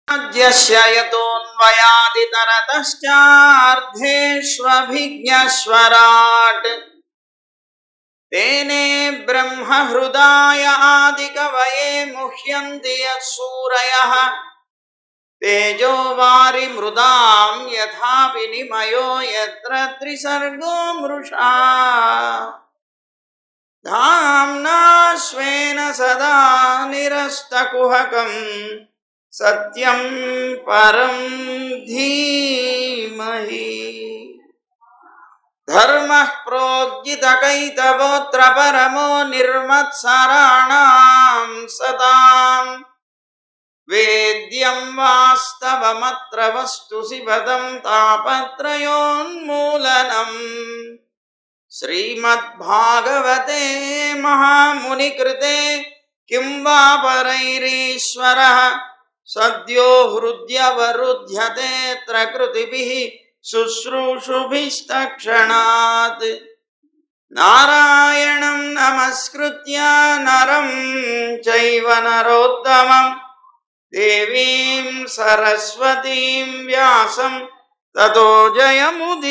यतोऽन्वयादितरतश्चार्धेष्वभिज्ञस्वराट् तेने ब्रह्म हृदाय आदिकवये मुह्यन्ति यत्सूरयः तेजो वारिमृदां यथा विनिमयो यत्र त्रिसर्गो मृषा धाम्ना स्वेन सदा निरस्तकुहकं सत्यं परं धीमहि धर्मः प्रोज्झितकैतवोऽत्र परमो निर्मत्सराणां सतां वेद्यं वास्तवमत्र वस्तु शिवदं तापत्रयोन्मूलनम् श्रीमद्भागवते महामुनिकृते किं वा परैरीश्वरः सद्यो हृद्यवरुध्यतेऽत्र कृतिभिः शुश्रूषुभिस्तक्षणात् नारायणं नमस्कृत्य नरं चैव नरोत्तमं देवीं सरस्वतीं व्यासं ततो जयमुदीरयेत्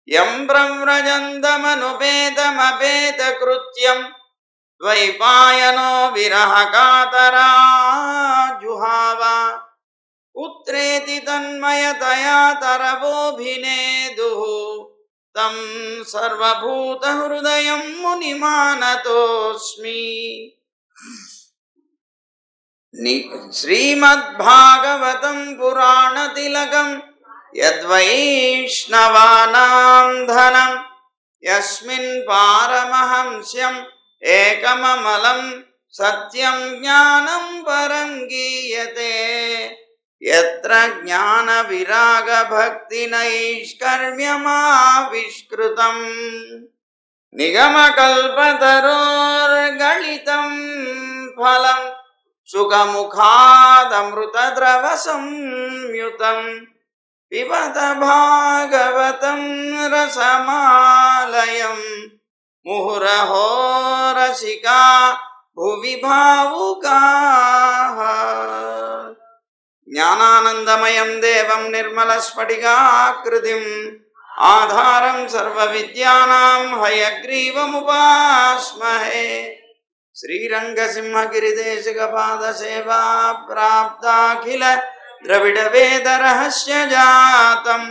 यं ब्रह्मजन्दमनुपेतमपेतकृत्यं द्वैपायनो विरहकातराजुहाव पुत्रेति तन्मयतया तरवोऽभिनेदुः तं सर्वभूतहृदयं मुनिमानतोऽस्मि। श्रीमद्भागवतं पुराणतिलकं यद्वैष्णवानां धनं यस्मिन् पारमहंस्यम् एकममलं सत्यं ज्ञानं परं गीयते यत्र ज्ञानविरागभक्तिनैष्कर्म्यमाविष्कृतं निगमकल्पतरोर्गलितं फलं सुखमुखादमृतद्रवसंयुतं पिबत भागवतं रसमालयं मुहुरहो रसिका भुवि भावुकाः। ज्ञानानन्दमयं देवं निर्मलस्फटिकाकृतिम् आधारं सर्वविद्यानां हयग्रीवमुपास्महे। श्रीरङ्गसिंहगिरिदेशिकपादसेवा प्राप्ताखिल द्रविडवेदरहस्य जातं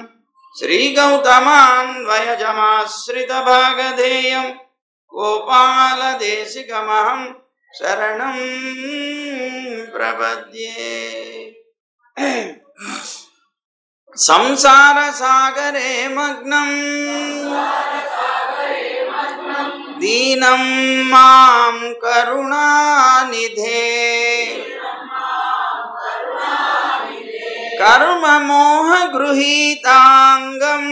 श्रीगौतमान्वयजमाश्रितभागधेयं गोपालदेशिकमहं शरणं प्रपद्ये। संसारसागरे मग्नं दीनं मां करुणानिधे कर्ममोहगृहीताङ्गं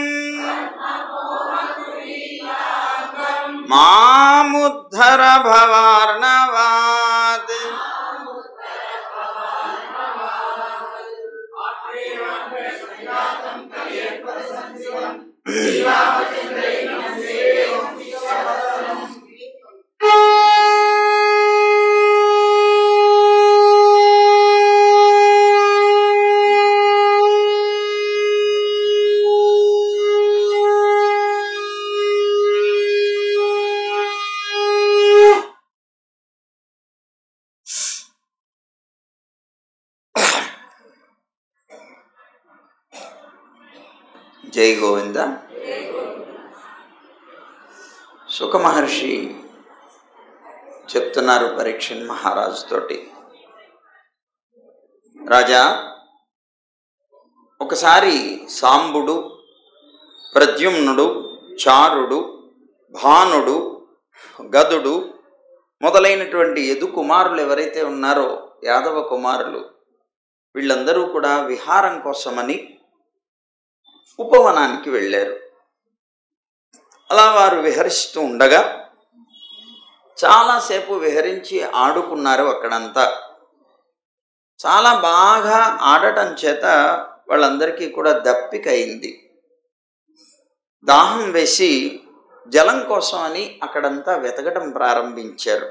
मामुद्धर भवार्णवात्। జై గోవింద. సుఖ మహర్షి చెప్తున్నారు పరీక్షణ్ మహారాజు తోటి, రాజా ఒకసారి సాంబుడు, ప్రద్యుమ్నుడు, చారుడు, భానుడు, గదుడు మొదలైనటువంటి యదు కుమారులు ఎవరైతే ఉన్నారో యాదవ కుమారులు, వీళ్ళందరూ కూడా విహారం కోసమని ఉపవనానికి వెళ్ళారు. అలా వారు విహరిస్తూ ఉండగా చాలాసేపు విహరించి ఆడుకున్నారు. అక్కడంతా చాలా బాగా ఆడటం చేత వాళ్ళందరికీ కూడా దప్పిక అయింది. దాహం వేసి జలం కోసం అని అక్కడంతా వెతకడం ప్రారంభించారు.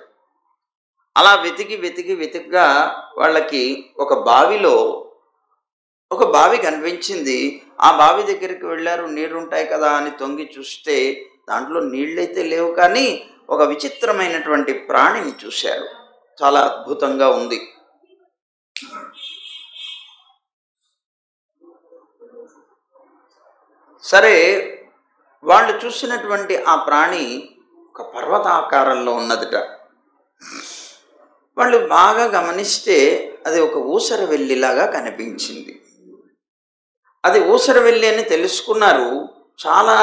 అలా వెతికిగా వాళ్ళకి ఒక బావి కనిపించింది. ఆ బావి దగ్గరికి వెళ్ళారు. నీరుంటాయి కదా అని తొంగి చూస్తే దాంట్లో నీళ్ళైతే లేవు, కానీ ఒక విచిత్రమైనటువంటి ప్రాణిని చూశారు. చాలా అద్భుతంగా ఉంది. సరే, వాళ్ళు చూసినటువంటి ఆ ప్రాణి ఒక పర్వతాకారంలో ఉన్నదిట. వాళ్ళు బాగా గమనిస్తే అది ఒక ఊసరవెల్లిలాగా కనిపించింది. అది ఊసరవెల్లి అని తెలుసుకున్నారు. చాలా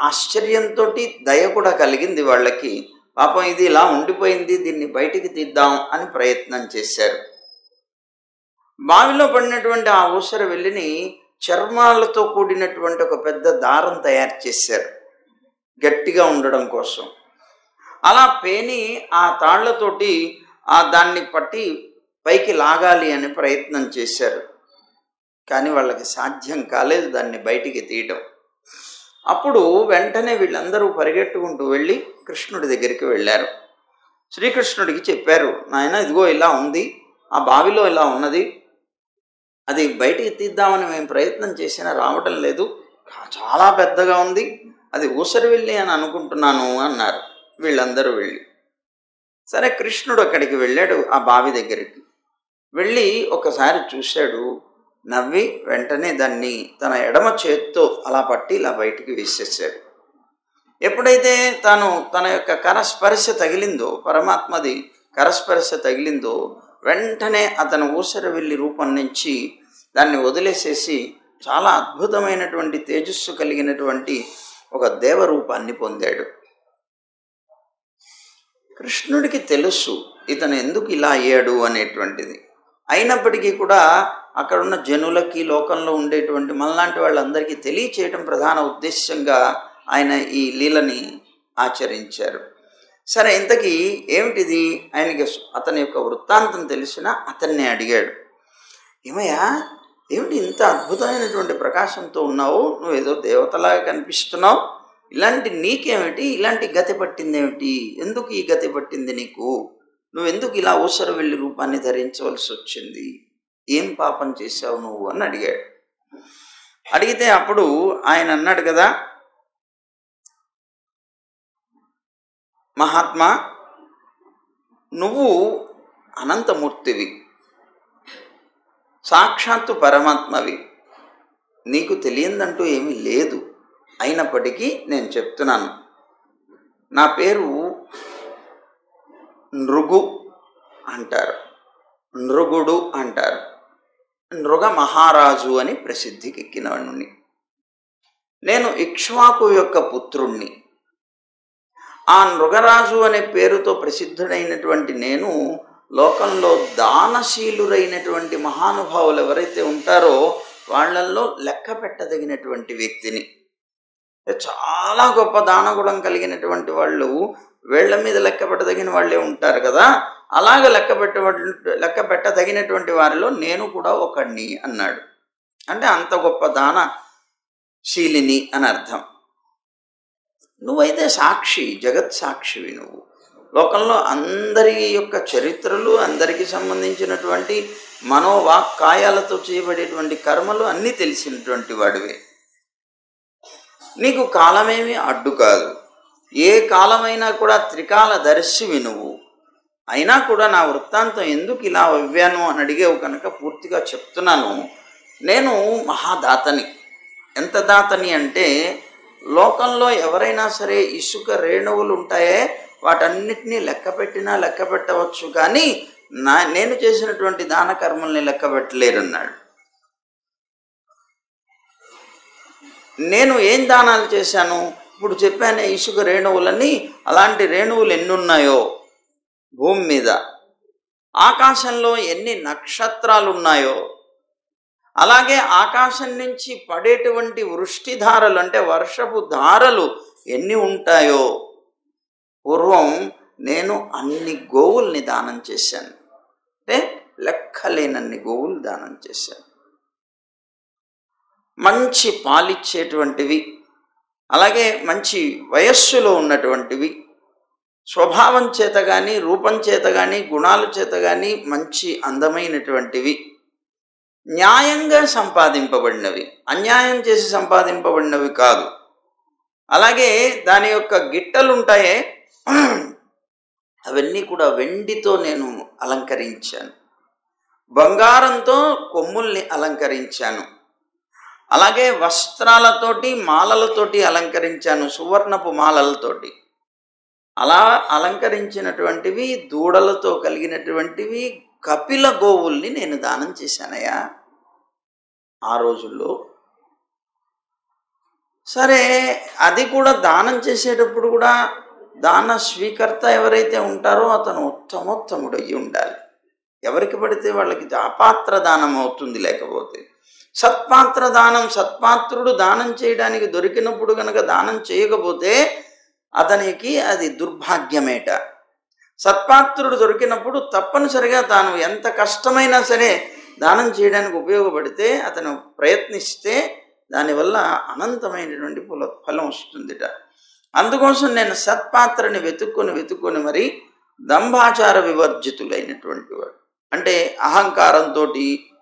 ఆశ్చర్యంతో దయ కూడా కలిగింది వాళ్ళకి. పాపం ఇది ఇలా ఉండిపోయింది, దీన్ని బయటికి తీద్దాం అని ప్రయత్నం చేశారు. బావిలో పడినటువంటి ఆ ఊసరవెల్లిని చర్మాలతో కూడినటువంటి ఒక పెద్ద దారం తయారు చేశారు గట్టిగా ఉండడం కోసం. అలా పేని ఆ తాళ్లతోటి దాన్ని పట్టి పైకి లాగాలి అని ప్రయత్నం చేశారు. కానీ వాళ్ళకి సాధ్యం కాలేదు దాన్ని బయటికి తీయడం. అప్పుడు వెంటనే వీళ్ళందరూ పరిగెట్టుకుంటూ వెళ్ళి కృష్ణుడి దగ్గరికి వెళ్ళారు. శ్రీకృష్ణుడికి చెప్పారు, నాయన ఇదిగో ఇలా ఉంది, ఆ బావిలో ఇలా ఉన్నది, అది బయటికి తీద్దామని మేము ప్రయత్నం చేసినా రావడం లేదు, చాలా పెద్దగా ఉంది, అది ఊసరవెల్లి అని అనుకుంటున్నాను అన్నారు వీళ్ళందరూ వెళ్ళి. సరే, కృష్ణుడు అక్కడికి వెళ్ళాడు. ఆ బావి దగ్గరికి వెళ్ళి ఒకసారి చూశాడు. నవ్వి వెంటనే దాన్ని తన ఎడమ చేత్తో అలా పట్టి ఇలా బయటికి వేసేసాడు. ఎప్పుడైతే తన యొక్క కరస్పర్శ తగిలిందో, పరమాత్మది కరస్పర్శ తగిలిందో, వెంటనే అతను ఊసరవెల్లి రూపం నుంచి దాన్ని వదిలేసేసి చాలా అద్భుతమైనటువంటి తేజస్సు కలిగినటువంటి ఒక దేవరూపాన్ని పొందాడు. కృష్ణుడికి తెలుసు ఇతను ఎందుకు ఇలా అయ్యాడు అనేటువంటిది. అయినప్పటికీ కూడా అక్కడున్న జనులకి, లోకంలో ఉండేటువంటి మనలాంటి వాళ్ళందరికీ తెలియచేయటం ప్రధాన ఉద్దేశంగా ఆయన ఈ లీలని ఆచరించారు. సరే, ఇంతకీ ఏమిటిది? ఆయనకి అతని యొక్క వృత్తాంతం తెలిసినా అతన్నే అడిగాడు, ఏమయ్యా, ఏమిటి ఇంత అద్భుతమైనటువంటి ప్రకాశంతో ఉన్నావు, నువ్వేదో దేవతలాగా కనిపిస్తున్నావు, ఇలాంటి నీకేమిటి, ఇలాంటి గతి పట్టిందేమిటి, ఎందుకు ఈ గతి పట్టింది నీకు, నువ్వెందుకు ఇలా ఊసరవెల్లి రూపాన్ని ధరించవలసి వచ్చింది, ఏం పాపం చేశావు నువ్వు అని అడిగాడు. అడిగితే అప్పుడు ఆయన అన్నాడు కదా, మహాత్మా, నువ్వు అనంతమూర్తివి, సాక్షాత్తు పరమాత్మవి, నీకు తెలియందంటూ ఏమీ లేదు. అయినప్పటికీ నేను చెప్తున్నాను, నా పేరు నృగు అంటారు, నృగుడు అంటారు, నృగ మహారాజు అని ప్రసిద్ధికి ఎక్కినవాడిని. నేను ఇక్ష్వాకు యొక్క పుత్రుణ్ణి. ఆ నృగరాజు అనే పేరుతో ప్రసిద్ధుడైనటువంటి నేను లోకంలో దానశీలురైనటువంటి మహానుభావులు ఎవరైతే ఉంటారో వాళ్ళల్లో లెక్క పెట్టదగినటువంటి వ్యక్తిని. చాలా గొప్ప దానగుణం కలిగినటువంటి వాళ్ళు వేళ్ల మీద లెక్క పెట్టదగిన వాళ్ళే ఉంటారు కదా, అలాగ లెక్క పెట్టదగినటువంటి వారిలో నేను కూడా ఒకడిని అన్నాడు. అంటే అంత గొప్ప దానశీలిని అని అర్థం. నువ్వైతే సాక్షి, జగత్ సాక్షివి. నువ్వు లోకంలో అందరి యొక్క చరిత్రలు, అందరికి సంబంధించినటువంటి మనోవాక్కాయాలతో చేయబడేటువంటి కర్మలు అన్నీ తెలిసినటువంటి వాడివే. నీకు కాలమేమీ అడ్డు కాదు, ఏ కాలమైనా కూడా త్రికాల దర్శివి నువ్వు. అయినా కూడా నా వృత్తాంతం ఎందుకు ఇలా అవ్వాను అని అడిగేవు కనుక పూర్తిగా చెప్తున్నాను. నేను మహాదాతని. ఎంత దాతని అంటే, లోకంలో ఎవరైనా సరే ఇసుక రేణువులు ఉంటాయే వాటన్నిటినీ లెక్క పెట్టవచ్చు, కానీ నేను చేసినటువంటి దాన కర్మల్ని లెక్క పెట్టలేరన్నాడు. నేను ఏం దానాలు చేశాను ఇప్పుడు చెప్పానే, ఇసుక రేణువులని. అలాంటి రేణువులు ఎన్నున్నాయో భూమి మీద, ఆకాశంలో ఎన్ని నక్షత్రాలు ఉన్నాయో, అలాగే ఆకాశం నుంచి పడేటువంటి వృష్టిధారలు అంటే వర్షపు ధారలు ఎన్ని ఉంటాయో, పూర్వం నేను అన్ని గోవుల్ని దానం చేశాను. అంటే లెక్కలేనన్ని గోవులు దానం చేశాను. మంచి పాలిచ్చేటువంటివి, అలాగే మంచి వయస్సులో ఉన్నటువంటివి, స్వభావం చేత కానీ, రూపం చేత కానీ, గుణాల చేత కానీ మంచి అందమైనటువంటివి, న్యాయంగా సంపాదింపబడినవి, అన్యాయం చేసి సంపాదింపబడినవి కాదు. అలాగే దాని యొక్క గిట్టలు ఉంటాయే, అవన్నీ కూడా వెండితో నేను అలంకరించాను, బంగారంతో కొమ్ముల్ని అలంకరించాను, అలాగే వస్త్రాలతోటి మాలలతోటి అలంకరించాను, సువర్ణపు మాలలతోటి. అలా అలంకరించినటువంటివి, దూడలతో కలిగినటువంటివి కపిల గోవుల్ని నేను దానం చేశానయ్యా ఆ రోజుల్లో. సరే, అది కూడా దానం చేసేటప్పుడు కూడా దాన స్వీకర్త ఎవరైతే ఉంటారో అతను ఉత్తమోత్తముడు అయ్యి ఉండాలి. ఎవరికి పడితే వాళ్ళకి అపాత్ర దానం అవుతుంది. లేకపోతే సత్పాత్ర దానం, సత్పాత్రుడు దానం చేయడానికి దొరికినప్పుడు కనుక దానం చేయకపోతే అతనికి అది దుర్భాగ్యమేట. సత్పాత్రుడు దొరికినప్పుడు తప్పనిసరిగా తాను ఎంత కష్టమైనా సరే దానం చేయడానికి ఉపయోగపడితే, అతను ప్రయత్నిస్తే దానివల్ల అనంతమైనటువంటి ఫలం వస్తుందిట. అందుకోసం నేను సత్పాత్రని వెతుక్కొని మరి దంభాచార వివర్జితులైనటువంటి వాడు, అంటే అహంకారంతో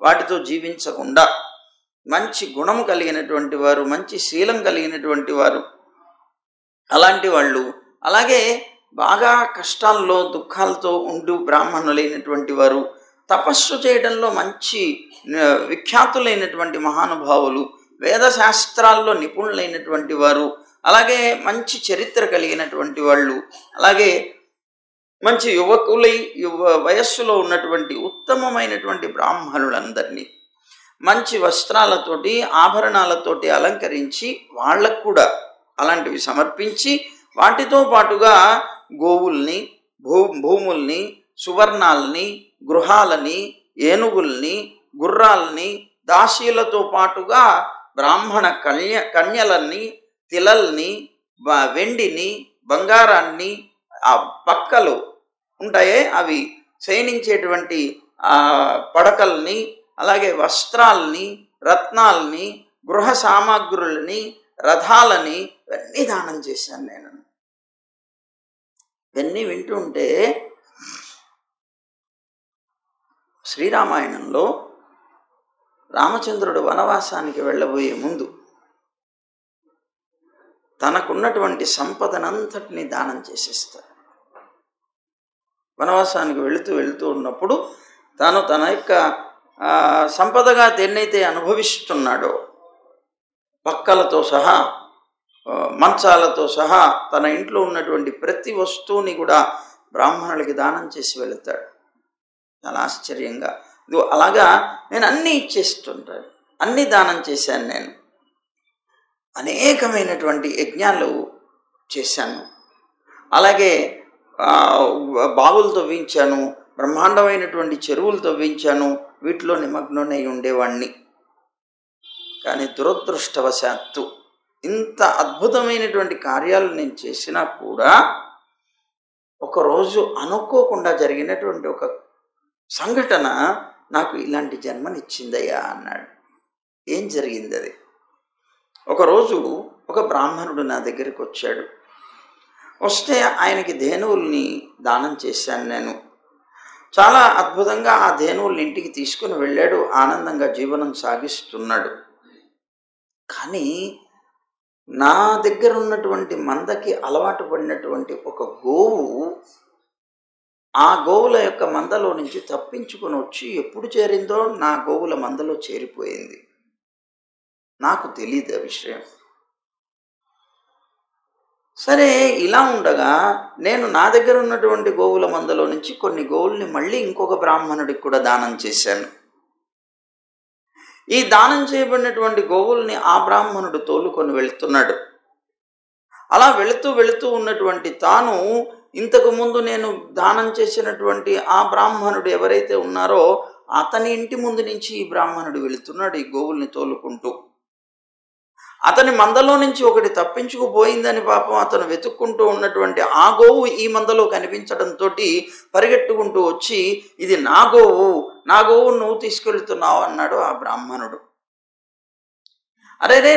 వాటితో జీవించకుండా మంచి గుణము కలిగినటువంటి వారు, మంచి శీలం కలిగినటువంటి వారు, అలాంటి వాళ్ళు, అలాగే బాగా కష్టాల్లో దుఃఖాలతో ఉంటూ బ్రాహ్మణులైనటువంటి వారు, తపస్సు చేయడంలో మంచి విఖ్యాతులైనటువంటి మహానుభావులు, వేదశాస్త్రాల్లో నిపుణులైనటువంటి వారు, అలాగే మంచి చరిత్ర కలిగినటువంటి వాళ్ళు, అలాగే మంచి వయస్సులో ఉన్నటువంటి ఉత్తమమైనటువంటి బ్రాహ్మణులందరినీ మంచి వస్త్రాలతోటి, ఆభరణాలతోటి అలంకరించి వాళ్ళకు కూడా అలాంటివి సమర్పించి, వాటితో పాటుగా గోవుల్ని, భూముల్ని, సువర్ణాల్ని, గృహాలని, ఏనుగుల్ని, గుర్రాల్ని, దాసీలతో పాటుగా బ్రాహ్మణ కన్యలన్నీ, తిలల్ని, వెండిని, బంగారాన్ని, ఆ పక్కలు ఉంటాయే అవి శయనించేటువంటి పడకల్ని, అలాగే వస్త్రాల్ని, రత్నాల్ని, గృహ సామాగ్రుల్ని, రథాలని ఇవన్నీ దానం చేశాను నేను. ఇవన్నీ వింటుంటే శ్రీరామాయణంలో రామచంద్రుడు వనవాసానికి వెళ్ళబోయే ముందు తనకున్నటువంటి సంపదనంతటిని దానం చేసేస్తాడు. వనవాసానికి వెళుతూ ఉన్నప్పుడు తాను తన యొక్క సంపదగా దేన్నైతే అనుభవిస్తున్నాడో, పక్కలతో సహా, మంచాలతో సహా తన ఇంట్లో ఉన్నటువంటి ప్రతి వస్తువుని కూడా బ్రాహ్మణులకి దానం చేసి వెళుతాడు. చాలా ఆశ్చర్యంగా, అలాగా నేను అన్నీ ఇచ్చేస్తుంటాను, అన్నీ దానం చేశాను. నేను అనేకమైనటువంటి యజ్ఞాలు చేశాను, అలాగే బావులు తవ్వించాను, బ్రహ్మాండమైనటువంటి చెరువులు తవ్వించాను, వీటిలో నిమగ్నమై ఉండేవాణ్ణి. కానీ దురదృష్టవశాత్తు ఇంత అద్భుతమైనటువంటి కార్యాలు నేను చేసినా కూడా ఒకరోజు అనుకోకుండా జరిగినటువంటి ఒక సంఘటన నాకు ఇలాంటి జన్మనిచ్చిందయ్యా అన్నాడు. ఏం జరిగింది అది? ఒకరోజు ఒక బ్రాహ్మణుడు నా దగ్గరికి వచ్చాడు. వస్తే ఆయనకి ధేనువుల్ని దానం చేశాను నేను. చాలా అద్భుతంగా ఆ ధేనువుల్ని ఇంటికి తీసుకుని వెళ్ళాడు, ఆనందంగా జీవనం సాగిస్తున్నాడు. కానీ నా దగ్గర ఉన్నటువంటి మందకి అలవాటు పడినటువంటి ఒక గోవు ఆ గోవుల యొక్క మందలో నుంచి తప్పించుకొని వచ్చి ఎప్పుడు చేరిందో నా గోవుల మందలో చేరిపోయింది. నాకు తెలియదు ఆ విషయం. సరే, ఇలా ఉండగా నేను నా దగ్గర ఉన్నటువంటి గోవుల మందలో నుంచి కొన్ని గోవుల్ని మళ్ళీ ఇంకొక బ్రాహ్మణుడికి కూడా దానం చేశాను. ఈ దానం చేయబడినటువంటి గోవుల్ని ఆ బ్రాహ్మణుడు తోలుకొని వెళుతున్నాడు. అలా వెళుతూ ఉన్నటువంటి తాను ఇంతకు ముందు నేను దానం చేసినటువంటి ఆ బ్రాహ్మణుడు ఎవరైతే ఉన్నారో అతని ఇంటి ముందు నుంచి ఈ బ్రాహ్మణుడు వెళుతున్నాడు ఈ గోవుల్ని తోలుకుంటూ. అతని మందలో నుంచి ఒకటి తప్పించుకుపోయిందని పాపం అతను వెతుక్కుంటూ ఉన్నటువంటి ఆ గోవు ఈ మందలో కనిపించడంతో పరిగెట్టుకుంటూ వచ్చి, ఇది నా గోవు నువ్వు తీసుకెళ్తున్నావు అన్నాడు ఆ బ్రాహ్మణుడు. అరే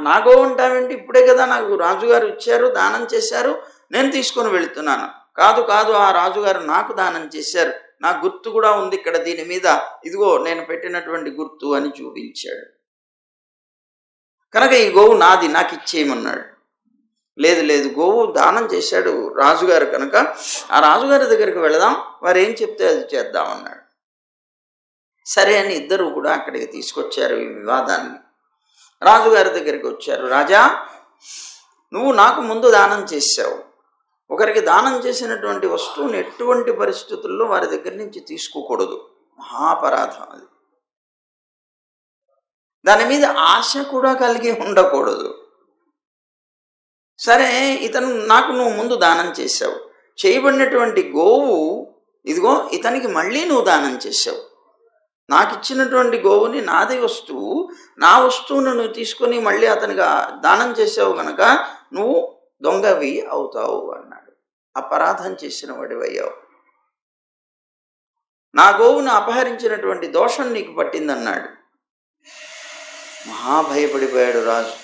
నా గోవు అంటావేంటి? ఇప్పుడే కదా నాకు రాజుగారు ఇచ్చారు, దానం చేశారు, నేను తీసుకొని వెళుతున్నాను. కాదు కాదు, ఆ రాజుగారు నాకు దానం చేశారు, నా గుర్తు కూడా ఉంది ఇక్కడ దీని మీద, ఇదిగో నేను పెట్టినటువంటి గుర్తు అని చూపించాడు. కనుక ఈ గోవు నాది, నాకు ఇచ్చేయమన్నాడు. లేదు లేదు, గోవు దానం చేశాడు రాజుగారు కనుక ఆ రాజుగారి దగ్గరికి వెళదాం, వారు ఏం చెప్తే అది చేద్దామన్నాడు. సరే అని ఇద్దరు కూడా అక్కడికి తీసుకొచ్చారు ఈ వివాదాన్ని. రాజుగారి దగ్గరికి వచ్చారు. రాజా, నువ్వు నాకు ముందు దానం చేశావు. ఒకరికి దానం చేసినటువంటి వస్తువుని ఎటువంటి పరిస్థితుల్లో వారి దగ్గర నుంచి తీసుకోకూడదు, మహాపరాధం అది. దాని మీద ఆశ కూడా కలిగి ఉండకూడదు. సరే, నాకు నువ్వు ముందు దానం చేశావు, చేయబడినటువంటి గోవు ఇదిగో ఇతనికి మళ్ళీ నువ్వు దానం చేశావు. నాకు ఇచ్చినటువంటి గోవుని, నాది వస్తువు, నా వస్తువును నువ్వు తీసుకొని మళ్ళీ అతనికి దానం చేసావు కనుక నువ్వు దొంగవి అవుతావు అన్నాడు. అపరాధం చేసిన వాడివయ్యావు, నా గోవును అపహరించినటువంటి దోషం నీకు పట్టిందన్నాడు. మహాభయపడిపోయాడు రాజు.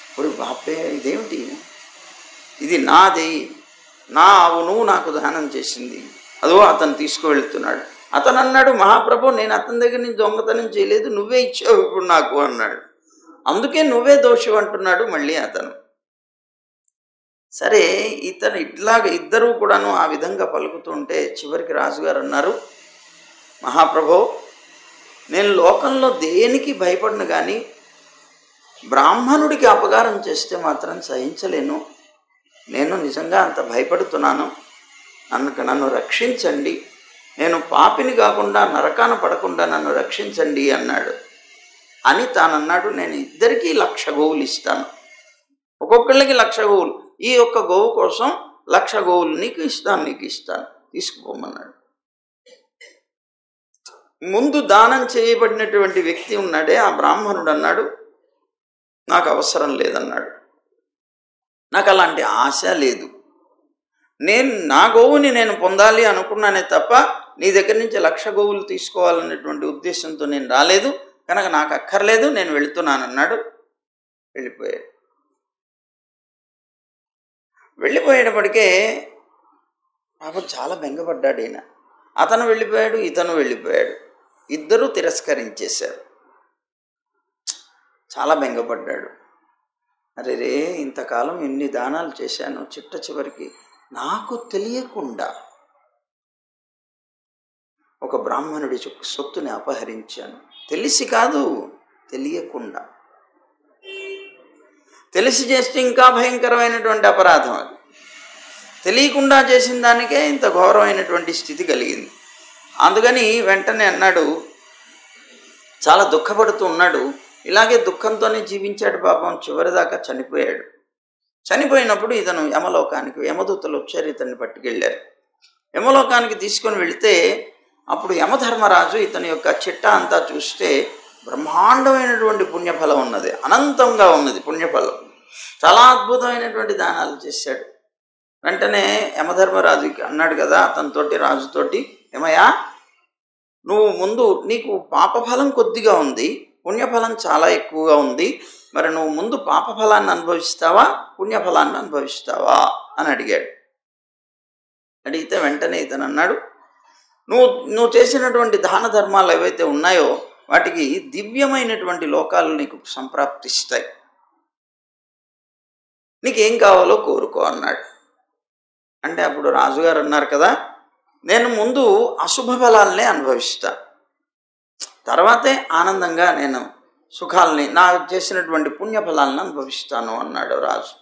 ఇప్పుడు బాపే, ఇదేమిటి, ఇది నాది, నా ఆవు, నువ్వు నాకు దానం చేసింది, అదో అతను తీసుకువెళ్తున్నాడు. అతను అన్నాడు, మహాప్రభు, నేను అతని దగ్గర నుంచి దొంగతనం చేయలేదు, నువ్వే ఇచ్చావు ఇప్పుడు నాకు అన్నాడు. అందుకే నువ్వే దోషి అంటున్నాడు మళ్ళీ అతను. సరే, ఇట్లాగ ఇద్దరూ కూడాను ఆ విధంగా పలుకుతుంటే చివరికి రాజుగారు అన్నారు, మహాప్రభు, నేను లోకంలో దేనికి భయపడను, కానీ బ్రాహ్మణుడికి అపకారం చేస్తే మాత్రం సహించలేను. నేను నిజంగా అంత భయపడుతున్నాను, నన్ను రక్షించండి, నేను పాపిని కాకుండా నరకాన పడకుండా నన్ను రక్షించండి అన్నాడు. అని తానన్నాడు, నేను ఇద్దరికీ 1,00,000 గోవులు ఇస్తాను, ఒక్కొక్కళ్ళకి 1,00,000 గోవులు, ఈ ఒక్క గోవు కోసం 1,00,000 గోవులు నీకు ఇస్తాను, తీసుకుపోమన్నాడు. ముందు దానం చేయబడినటువంటి వ్యక్తి ఉన్నాడే, ఆ బ్రాహ్మణుడు అన్నాడు, నాకు అవసరం లేదన్నాడు, నాకు అలాంటి ఆశ లేదు, నా గోవుని నేను పొందాలి అనుకున్నానే తప్ప నీ దగ్గర నుంచి 1,00,000 గోవులు తీసుకోవాలనేటువంటి ఉద్దేశంతో నేను రాలేదు, కనుక నాకు అక్కర్లేదు, నేను వెళుతున్నానన్నాడు. వెళ్ళిపోయేటప్పటికే పాపం చాలా బెంగపడ్డాడు ఈయన. అతను వెళ్ళిపోయాడు, ఇతను వెళ్ళిపోయాడు, ఇద్దరూ తిరస్కరించేశారు. చాలా బెంగపడ్డాడు. అరే రే, ఇంతకాలం ఎన్ని దానాలు చేశాను, చివరికి నాకు తెలియకుండా ఒక బ్రాహ్మణుడి సొత్తుని అపహరించాను. తెలిసి కాదు, తెలియకుండా. తెలిసి చేస్తే ఇంకా భయంకరమైనటువంటి అపరాధం అది. తెలియకుండా చేసిన దానికే ఇంత ఘోరమైనటువంటి స్థితి కలిగింది. అందుకని వెంటనే అన్నాడు, చాలా దుఃఖపడుతూ ఉన్నాడు. ఇలాగే దుఃఖంతోనే జీవించాడు పాపం, చివరిదాకా చనిపోయాడు. చనిపోయినప్పుడు ఇతను యమదూతలు వచ్చారు, ఇతన్ని పట్టుకెళ్ళారు. యమలోకానికి తీసుకొని వెళితే అప్పుడు యమధర్మరాజు ఇతని యొక్క చిట్టా అంతా చూస్తే బ్రహ్మాండమైనటువంటి పుణ్యఫలం ఉన్నది, అనంతంగా ఉన్నది పుణ్యఫలం. చాలా అద్భుతమైనటువంటి దానాలు చేశాడు. వెంటనే యమధర్మరాజుకి అన్నాడు కదా అతనితోటి, రాజుతోటి, ఏమయ్యా, నువ్వు ముందు, నీకు పాపఫలం కొద్దిగా ఉంది, పుణ్యఫలం చాలా ఎక్కువగా ఉంది, మరి నువ్వు ముందు పాపఫలాన్ని అనుభవిస్తావా, పుణ్యఫలాన్ని అనుభవిస్తావా అని అడిగాడు. అడిగితే వెంటనే ఇతను అన్నాడు, నువ్వు చేసినటువంటి దాన ధర్మాలు ఏవైతే ఉన్నాయో వాటికి దివ్యమైనటువంటి లోకాలు నీకు సంప్రాప్తిస్తాయి, నీకేం కావాలో కోరుకో అన్నాడు. అంటే అప్పుడు రాజుగారు అన్నారు కదా, నేను ముందు అశుభ ఫలాలనే అనుభవిస్తా, తర్వాతే ఆనందంగా నేను సుఖాలని, నా చేసినటువంటి పుణ్యఫలాలను అనుభవిస్తాను అన్నాడు రాజు.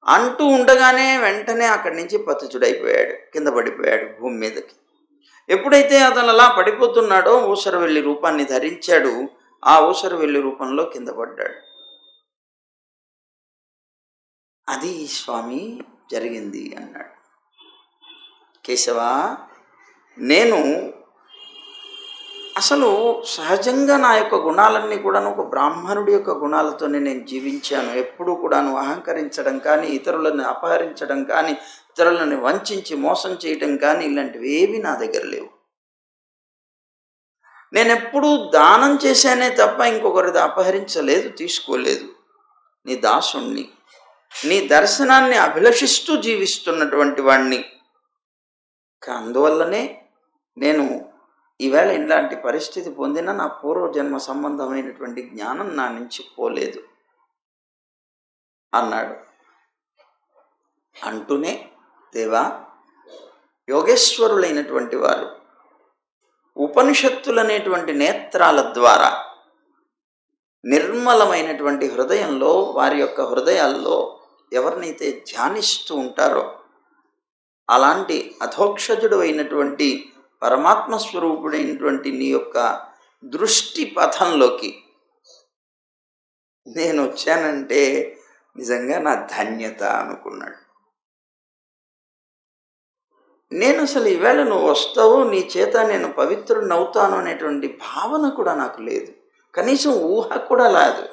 అంటూ ఉండగానే వెంటనే అక్కడి నుంచి పతితుడైపోయాడు, కింద పడిపోయాడు భూమి మీదకి. ఎప్పుడైతే అతను అలా పడిపోతున్నాడో ఊసరవెల్లి రూపాన్ని ధరించాడు, ఆ ఊసరవెల్లి రూపంలో కింద పడ్డాడు. అది స్వామి జరిగింది అన్నాడు. కేశవ, నేను అసలు సహజంగా నా యొక్క గుణాలన్నీ కూడాను ఒక బ్రాహ్మణుడి యొక్క గుణాలతోనే నేను జీవించాను. ఎప్పుడూ కూడాను అహంకరించడం కానీ, ఇతరులను అపహరించడం కానీ, ఇతరులను వంచి మోసం చేయటం కానీ ఇలాంటివి ఏవి నా దగ్గర లేవు. నేనెప్పుడూ దానం చేశానే తప్ప ఇంకొకరిది అపహరించలేదు, తీసుకోలేదు. నీ దాసుణ్ణి, నీ దర్శనాన్ని అభిలషిస్తూ జీవిస్తున్నటువంటి వాణ్ణి. అందువల్లనే నేను ఈవేళ ఇలాంటి పరిస్థితి పొందిన నా పూర్వజన్మ సంబంధమైనటువంటి జ్ఞానం నా నుంచి పోలేదు అన్నాడు. అంటూనే, దేవా, యోగేశ్వరులైనటువంటి వారు ఉపనిషత్తులనేటువంటి నేత్రాల ద్వారా నిర్మలమైనటువంటి హృదయంలో, వారి యొక్క హృదయాల్లో ఎవరినైతే ధ్యానిస్తూ ఉంటారో అలాంటి అధోక్షజుడు అయినటువంటి పరమాత్మ స్వరూపుడైనటువంటి నీ యొక్క దృష్టి పథంలోకి నేను వచ్చానంటే నిజంగా నా ధన్యత అనుకున్నాడు. నేను అసలు ఈవేళ నువ్వు వస్తావు, నీ చేత నేను పవిత్రుడిని అవుతాను అనేటువంటి భావన కూడా నాకు లేదు, కనీసం ఊహ కూడా లేదు.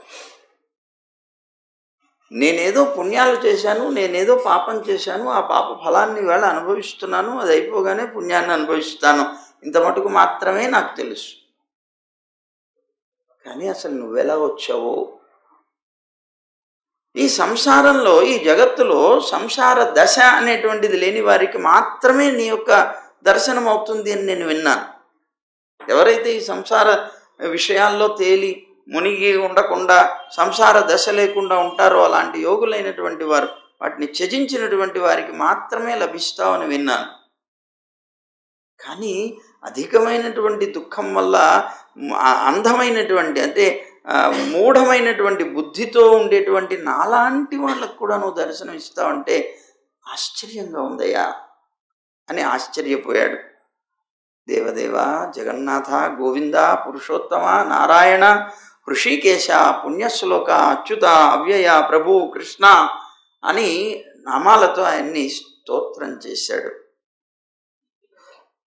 నేనేదో పుణ్యాలు చేశాను, నేనేదో పాపం చేశాను, ఆ పాప ఫలాన్ని ఈవేళ అనుభవిస్తున్నాను, అది అయిపోగానే పుణ్యాన్ని అనుభవిస్తాను, ఇంత మటుకు మాత్రమే నాకు తెలుసు. కానీ అసలు నువ్వెలా వచ్చావో, ఈ సంసారంలో, ఈ జగత్తులో సంసార దశ అనేటువంటిది లేని వారికి మాత్రమే నీ యొక్క దర్శనం అవుతుంది అని నేను విన్నాను. ఎవరైతే ఈ సంసార విషయాల్లో తేలి మునిగి ఉండకుండా సంసార దశ లేకుండా ఉంటారో అలాంటి యోగులైనటువంటి వారు, వాటిని త్యజించినటువంటి వారికి మాత్రమే లభిస్తామని విన్నాను. కానీ అధికమైనటువంటి దుఃఖం వల్ల అందమైనటువంటి, అంటే మూఢమైనటువంటి బుద్ధితో ఉండేటువంటి నాలాంటి వాళ్ళకు కూడా నువ్వు దర్శనం ఇస్తావంటే ఆశ్చర్యంగా ఉందయ్యా అని ఆశ్చర్యపోయాడు. దేవదేవ, జగన్నాథ, గోవింద, పురుషోత్తమ, నారాయణ, హృషికేశ, పుణ్యశ్లోక, అచ్యుత, అవ్యయ, ప్రభు, కృష్ణ అని నామాలతో ఆయన్ని స్తోత్రం చేశాడు.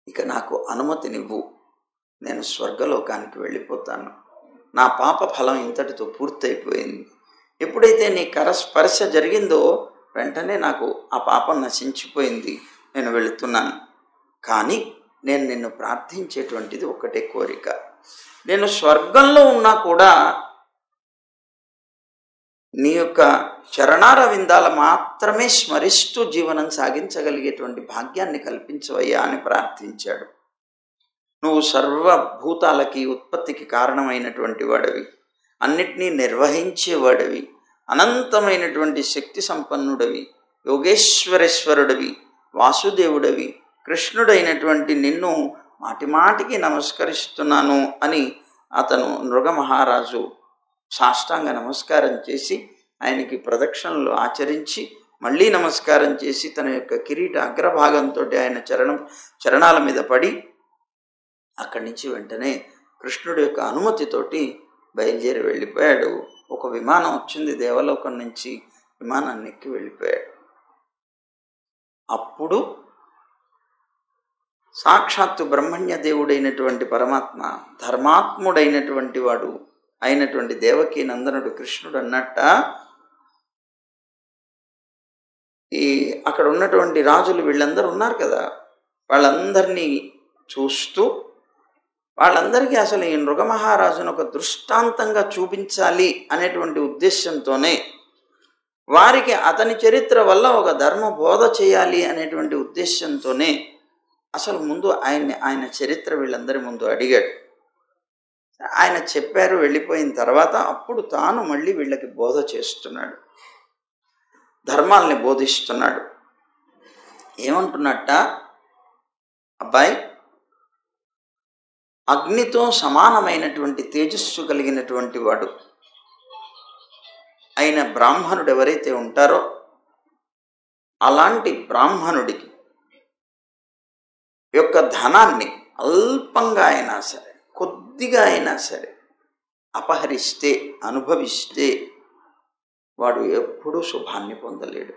ఇక నాకు అనుమతినివ్వు, నేను స్వర్గలోకానికి వెళ్ళిపోతాను. నా పాప ఫలం ఇంతటితో పూర్తయిపోయింది. ఎప్పుడైతే నీ స్పర్శ జరిగిందో వెంటనే నాకు ఆ పాపం నశించిపోయింది, నేను వెళుతున్నాను. కానీ నేను నిన్ను ప్రార్థించేటువంటిది ఒకటే కోరిక. నేను స్వర్గంలో ఉన్నా కూడా నీ యొక్క చరణార విందాల మాత్రమే స్మరిస్తూ జీవనం సాగించగలిగేటువంటి భాగ్యాన్ని కల్పించవయ్యా అని ప్రార్థించాడు. నువ్వు సర్వభూతాలకి ఉత్పత్తికి కారణమైనటువంటి వాడివి, అన్నిటినీ నిర్వహించేవాడివి, అనంతమైనటువంటి శక్తి సంపన్నుడివి, యోగేశ్వరేశ్వరుడివి, వాసుదేవుడివి, కృష్ణుడైనటువంటి నిన్ను మాటిమాటికి నమస్కరిస్తున్నాను అని అతను నృగమహారాజు సాష్టాంగ నమస్కారం చేసి ఆయనకి ప్రదక్షిణలు ఆచరించి మళ్ళీ నమస్కారం చేసి తన యొక్క కిరీట అగ్రభాగంతో ఆయన చరణాల మీద పడి అక్కడి నుంచి వెంటనే కృష్ణుడి యొక్క అనుమతితోటి బయలుదేరి వెళ్ళిపోయాడు. ఒక విమానం వచ్చింది దేవలోకం నుంచి, విమానాన్ని ఎక్కి వెళ్ళిపోయాడు. అప్పుడు సాక్షాత్తు బ్రహ్మణ్య దేవుడైనటువంటి పరమాత్మ, ధర్మాత్ముడైనటువంటి వాడు అయినటువంటి దేవకీ నందనుడు కృష్ణుడు అన్నట్ట, ఈ అక్కడ ఉన్నటువంటి రాజులు వీళ్ళందరూ ఉన్నారు కదా, వాళ్ళందరినీ చూస్తూ వాళ్ళందరికీ అసలు ఈ నృగమహారాజును ఒక దృష్టాంతంగా చూపించాలి అనేటువంటి ఉద్దేశంతోనే, వారికి అతని చరిత్ర వల్ల ఒక ధర్మ బోధ చేయాలి అనేటువంటి ఉద్దేశంతోనే అసలు ముందు ఆయన చరిత్ర వీళ్ళందరి ముందు అడిగాడు. ఆయన చెప్పారు, వెళ్ళిపోయిన తర్వాత అప్పుడు తాను మళ్ళీ వీళ్ళకి బోధ చేస్తున్నాడు, ధర్మాల్ని బోధిస్తున్నాడు. ఏమంటున్నట్ట, అబ్బాయి, అగ్నితో సమానమైనటువంటి తేజస్సు కలిగినటువంటి వాడు అయిన బ్రాహ్మణుడు ఎవరైతే ఉంటారో అలాంటి బ్రాహ్మణుడికి యొక్క ధనాన్ని అల్పంగా అయినా సరే, కొద్దిగా అయినా సరే అపహరిస్తే, అనుభవిస్తే వాడు ఎప్పుడూ శుభాన్ని పొందలేడు.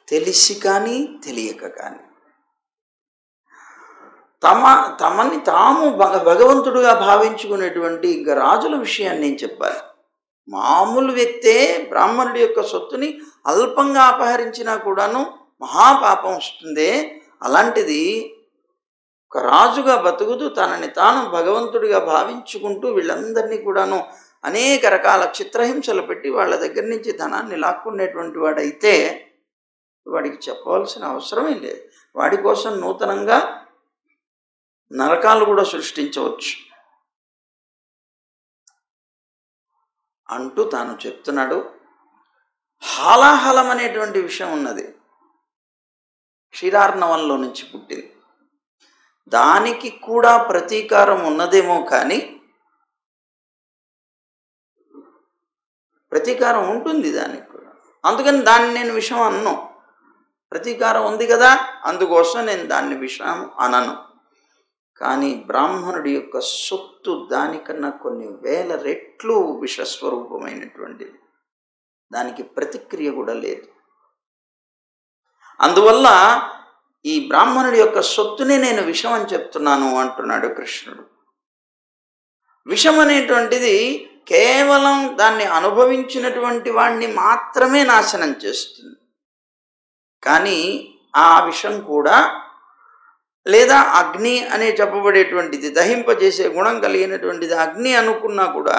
తెలిసి కానీ తెలియక కానీ తమని తాము భగవంతుడుగా భావించుకునేటువంటి ఇంకా రాజుల విషయాన్ని నేను చెప్పాలి. మామూలు వ్యక్తే బ్రాహ్మణుడి యొక్క సొత్తుని అల్పంగా అపహరించినా కూడాను మహాపాపం వస్తుందే, అలాంటిది ఒక రాజుగా బతుకుతూ తనని తాను భగవంతుడిగా భావించుకుంటూ వీళ్ళందరినీ కూడాను అనేక రకాల చిత్రహింసలు పెట్టి వాళ్ళ దగ్గర నుంచి ధనాన్ని లాక్కునేటువంటి వాడైతే వాడికి చెప్పవలసిన అవసరమే లేదు. వాడి కోసం నూతనంగా నరకాలు కూడా సృష్టించవచ్చు అంటూ తాను చెప్తున్నాడు. హాలాహలం అనేటువంటి విషయం ఉన్నది, క్షీరార్ణవంలో నుంచి పుట్టింది. దానికి కూడా ప్రతీకారం ఉన్నదేమో కానీ ప్రతీకారం ఉంటుంది దానికి కూడా. అందుకని దాన్ని నేను విషం అన్ను. ప్రతీకారం ఉంది కదా, అందుకోసం నేను దాన్ని విషం అనను. కానీ బ్రాహ్మణుడి యొక్క సొత్తు దానికన్నా కొన్ని వేల రెట్లు విషస్వరూపమైనటువంటిది. దానికి ప్రతిక్రియ కూడా లేదు. అందువల్ల ఈ బ్రాహ్మణుడి యొక్క సొత్తునే నేను విషం అని చెప్తున్నాను అంటున్నాడు కృష్ణుడు. విషం అనేటువంటిది కేవలం దాన్ని అనుభవించినటువంటి వాడిని మాత్రమే నాశనం చేస్తుంది. కానీ ఆ విషం కూడా, లేదా అగ్ని అనే చెప్పబడేటువంటిది, దహింపజేసే గుణం కలిగినటువంటిది అగ్ని అనుకున్నా కూడా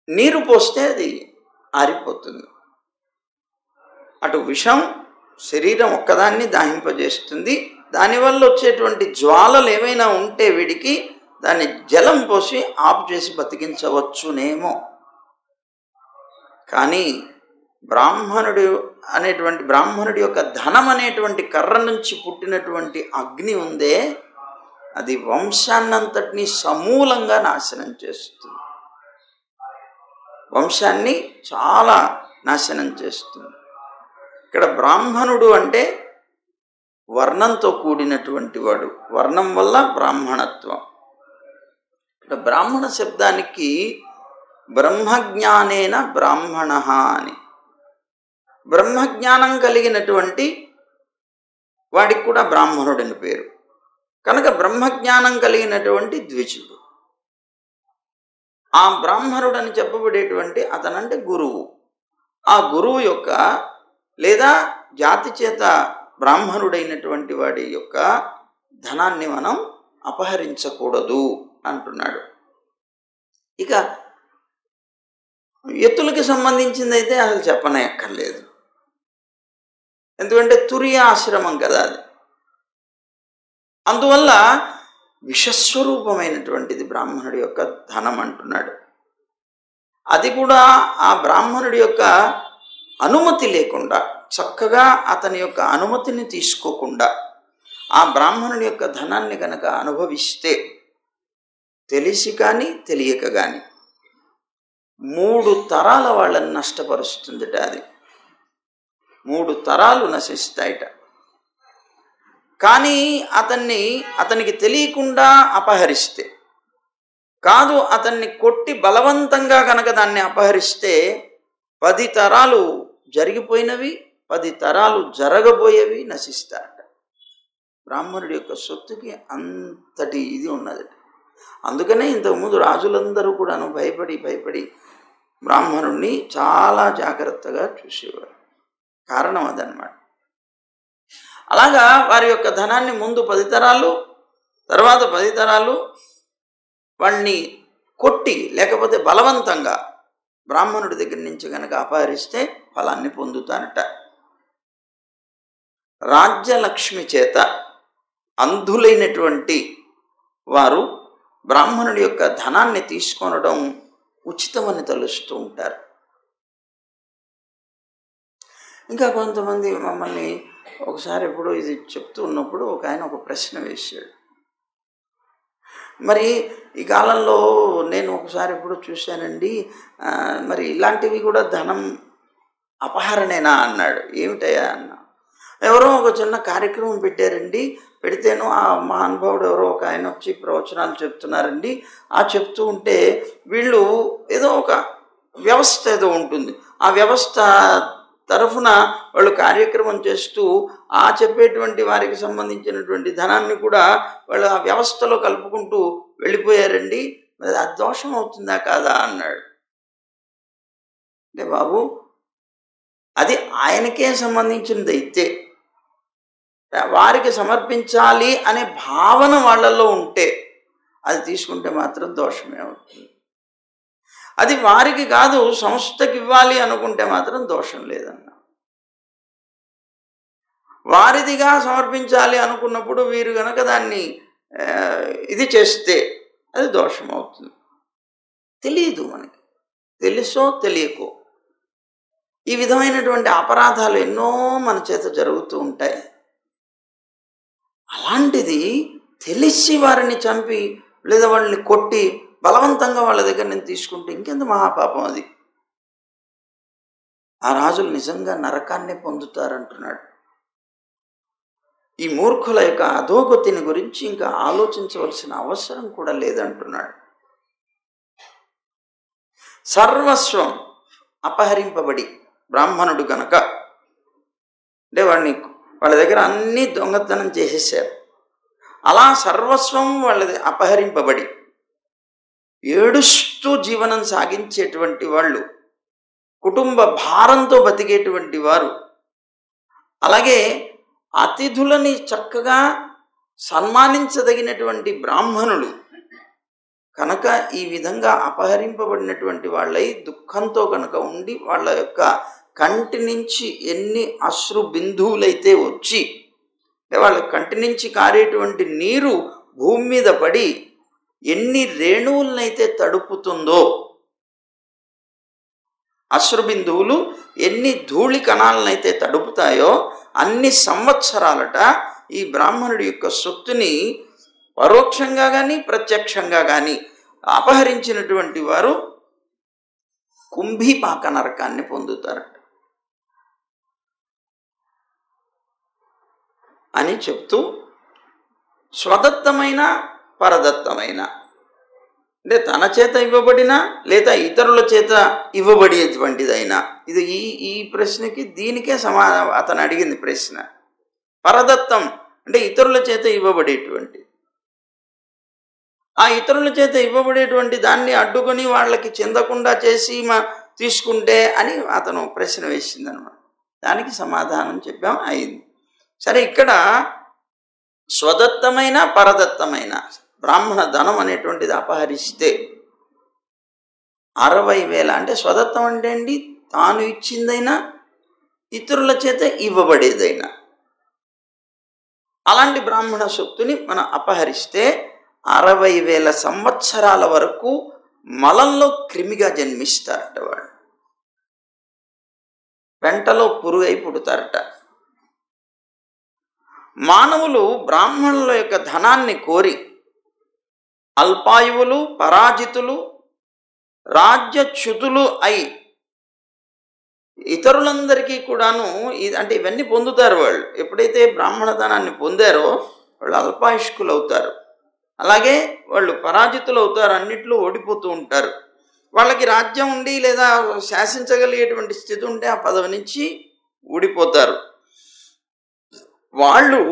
నీరు పోస్తే అది ఆరిపోతుంది. అటు విషం శరీరం ఒక్కదాన్ని దహింపజేస్తుంది. దానివల్ల వచ్చేటువంటి జ్వాలలు ఏమైనా ఉంటే వీడికి దాన్ని జలం పోసి ఆపు చేసి బతికించవచ్చునేమో. కానీ బ్రాహ్మణుడి యొక్క ధనం అనేటువంటి కర్ర నుంచి పుట్టినటువంటి అగ్ని ఉందే, అది వంశాన్నంతటినీ సమూలంగా నాశనం చేస్తుంది. వంశాన్ని చాలా నాశనం చేస్తుంది. ఇక్కడ బ్రాహ్మణుడు అంటే వర్ణంతో కూడినటువంటి వాడు. వర్ణం వల్ల బ్రాహ్మణత్వం. ఇక్కడ బ్రాహ్మణ శబ్దానికి బ్రహ్మజ్ఞానేన బ్రాహ్మణ అని, బ్రహ్మజ్ఞానం కలిగినటువంటి వాడికి కూడా బ్రాహ్మణుడని పేరు. కనుక బ్రహ్మజ్ఞానం కలిగినటువంటి ద్విజుడు. ఆ బ్రాహ్మణుడు అని చెప్పబడేటువంటి అతనంటే గురువు. ఆ గురువు యొక్క లేదా జాతి చేత బ్రాహ్మణుడైనటువంటి వాడి యొక్క ధనాన్ని మనం అపహరించకూడదు అంటున్నాడు. ఇక ఎత్తులకి సంబంధించింది అయితే అసలు చెప్పనే అక్కర్లేదు. ఎందుకంటే తురియ ఆశ్రమం కదా అది. అందువల్ల విషస్వరూపమైనటువంటిది బ్రాహ్మణుడి యొక్క ధనం అంటున్నాడు. అది కూడా ఆ బ్రాహ్మణుడి యొక్క అనుమతి లేకుండా, చక్కగా అతని యొక్క అనుమతిని తీసుకోకుండా ఆ బ్రాహ్మణుడి యొక్క ధనాన్ని కనుక అనుభవిస్తే, తెలిసి కానీ తెలియక కానీ 3 తరాల వాళ్ళని నష్టపరుస్తుందిట. అది 3 తరాలు నశిస్తాయిట. కానీ అతనికి తెలియకుండా అపహరిస్తే, కాదు అతన్ని కొట్టి బలవంతంగా కనుక దాన్ని అపహరిస్తే 10 తరాలు జరిగిపోయినవి, 10 తరాలు జరగబోయేవి నశిస్తారట. బ్రాహ్మణుడి యొక్క సొత్తుకి అంతటి ఇది ఉన్నది. అందుకనే ఇంతకుముందు రాజులందరూ కూడాను భయపడి బ్రాహ్మణుడిని చాలా జాగ్రత్తగా చూసేవారు. కారణం అదనమాట. అలాగా వారి యొక్క ధనాన్ని ముందు 10 తరాలు, తర్వాత 10 తరాలు వాడిని కొట్టి లేకపోతే బలవంతంగా బ్రాహ్మణుడి దగ్గర నుంచి కనుక అపహరిస్తే ఫలాన్ని పొందుతానట. రాజ్యలక్ష్మి చేత అంధులైనటువంటి వారు బ్రాహ్మణుడి యొక్క ధనాన్ని తీసుకొనడం ఉచితమని తలుస్తూ ఉంటారు. ఇంకా కొంతమంది మమ్మల్ని ఒకసారి ఎప్పుడు ఇది చెప్తూ ఉన్నప్పుడు ఆయన ఒక ప్రశ్న వేశాడు. మరి ఈ కాలంలో నేను ఒకసారి ఎప్పుడు చూశానండి, మరి ఇలాంటివి కూడా ధనం అపహరణేనా అన్నాడు. ఏమిటయా అన్నా. ఎవరో ఒక చిన్న కార్యక్రమం పెట్టారండి, పెడితేను ఆ మహానుభావుడు ఎవరో ఒక ఆయన వచ్చి ప్రవచనాలు చెప్తున్నారండి. ఆ చెప్తూ ఉంటే వీళ్ళు ఏదో ఒక వ్యవస్థ ఏదో ఉంటుంది, ఆ వ్యవస్థ తరఫున వాళ్ళు కార్యక్రమం చేస్తూ ఆ చెప్పేటువంటి వారికి సంబంధించినటువంటి ధనాన్ని కూడా వాళ్ళు ఆ వ్యవస్థలో కలుపుకుంటూ వెళ్ళిపోయారండి. మరి అది దోషం అవుతుందా కాదా అన్నాడు. అంటే బాబు, అది ఆయనకే సంబంధించినది అయితే, వారికి సమర్పించాలి అనే భావన వాళ్ళల్లో ఉంటే అది తీసుకుంటే మాత్రం దోషమే అవుతుంది. అది వారికి కాదు సంస్థకి ఇవ్వాలి అనుకుంటే మాత్రం దోషం లేదన్న. వారిదిగా సమర్పించాలి అనుకున్నప్పుడు వీరు గనక దాన్ని ఇది చేస్తే అది దోషం అవుతుంది. తెలియదు మనకి, తెలుసో తెలియకో ఈ విధమైనటువంటి అపరాధాలు ఎన్నో మన చేత జరుగుతూ ఉంటాయి. అలాంటిది తెలిసి వారిని చంపి లేదా వాళ్ళని కొట్టి బలవంతంగా వాళ్ళ దగ్గర నుంచి తీసుకుంటే ఇంకెంత మహాపాపం అది. ఆ రాజులు నిజంగా నరకాన్ని పొందుతారంటున్నాడు. ఈ మూర్ఖుల యొక్క అధోగతిని గురించి ఇంకా ఆలోచించవలసిన అవసరం కూడా లేదంటున్నాడు. సర్వస్వం అపహరింపబడి బ్రాహ్మణుడు కనుక అంటే వాళ్ళ దగ్గర అన్నీ దొంగతనం చేసేసారు. అలా సర్వస్వం వాళ్ళది అపహరింపబడి ఏడుస్తూ జీవనం సాగించేటువంటి వాళ్ళు, కుటుంబ భారంతో బతికేటువంటి వారు, అలాగే అతిథులని చక్కగా సన్మానించదగినటువంటి బ్రాహ్మణులు కనుక ఈ విధంగా అపహరింపబడినటువంటి వాళ్ళై దుఃఖంతో కనుక ఉండి వాళ్ళ యొక్క కంటి నుంచి ఎన్ని అశ్రు బిందువులైతే వచ్చి వాళ్ళ కంటి నుంచి కారేటువంటి నీరు భూమి మీద పడి ఎన్ని రేణువులనైతే తడుపుతుందో, అశ్రు బిందువులు ఎన్ని ధూళి కణాలనైతే తడుపుతాయో అన్ని సంవత్సరాలట ఈ బ్రాహ్మణుడి యొక్క సొత్తుని పరోక్షంగా కానీ ప్రత్యక్షంగా కానీ అపహరించినటువంటి వారు కుంభీపాక నరకాన్ని పొందుతారట అని చెప్తూ, స్వదత్తమైన పరదత్తమైన అంటే తన చేత ఇవ్వబడిన లేదా ఇతరుల చేత ఇవ్వబడేటువంటిదైనా, ఇది ఈ ప్రశ్నకి దీనికే సమాధానం అతను అడిగింది ప్రశ్న. పరదత్తం అంటే ఇతరుల చేత ఇవ్వబడేటువంటి, ఆ ఇతరుల చేత ఇవ్వబడేటువంటి దాన్ని అడ్డుకొని వాళ్ళకి చెందకుండా చేసి తీసుకుంటే అని అతను ప్రశ్న వేసిందనమాట. దానికి సమాధానం చెప్పాం, అయింది. సరే, ఇక్కడ స్వదత్తమైన పరదత్తమైన బ్రాహ్మణ ధనం అనేటువంటిది అపహరిస్తే 60,000 అంటే స్వదత్తం అంటే అండి తాను ఇచ్చిందైనా ఇతరుల చేత ఇవ్వబడేదైనా అలాంటి బ్రాహ్మణ సొత్తుని మనం అపహరిస్తే 60,000 సంవత్సరాల వరకు మలంలో క్రిమిగా జన్మిస్తారట. వాడు పెంటలో పురుగై పుడతారట. మానవులు బ్రాహ్మణుల యొక్క ధనాన్ని కోరి అల్పాయువులు, పరాజితులు, రాజ్యచ్యుతులు అయి ఇతరులందరికీ కూడాను అంటే ఇవన్నీ పొందుతారు. వాళ్ళు ఎప్పుడైతే బ్రాహ్మణ ధనాన్ని పొందారో వాళ్ళు అల్పాయుష్కులు అవుతారు, అలాగే వాళ్ళు పరాజితులు అవుతారు, అన్నిట్లో ఓడిపోతూ ఉంటారు. వాళ్ళకి రాజ్యం ఉండి లేదా శాసించగలిగేటువంటి స్థితి ఉంటే ఆ పదవి నుంచి ఊడిపోతారు. వాళ్ళు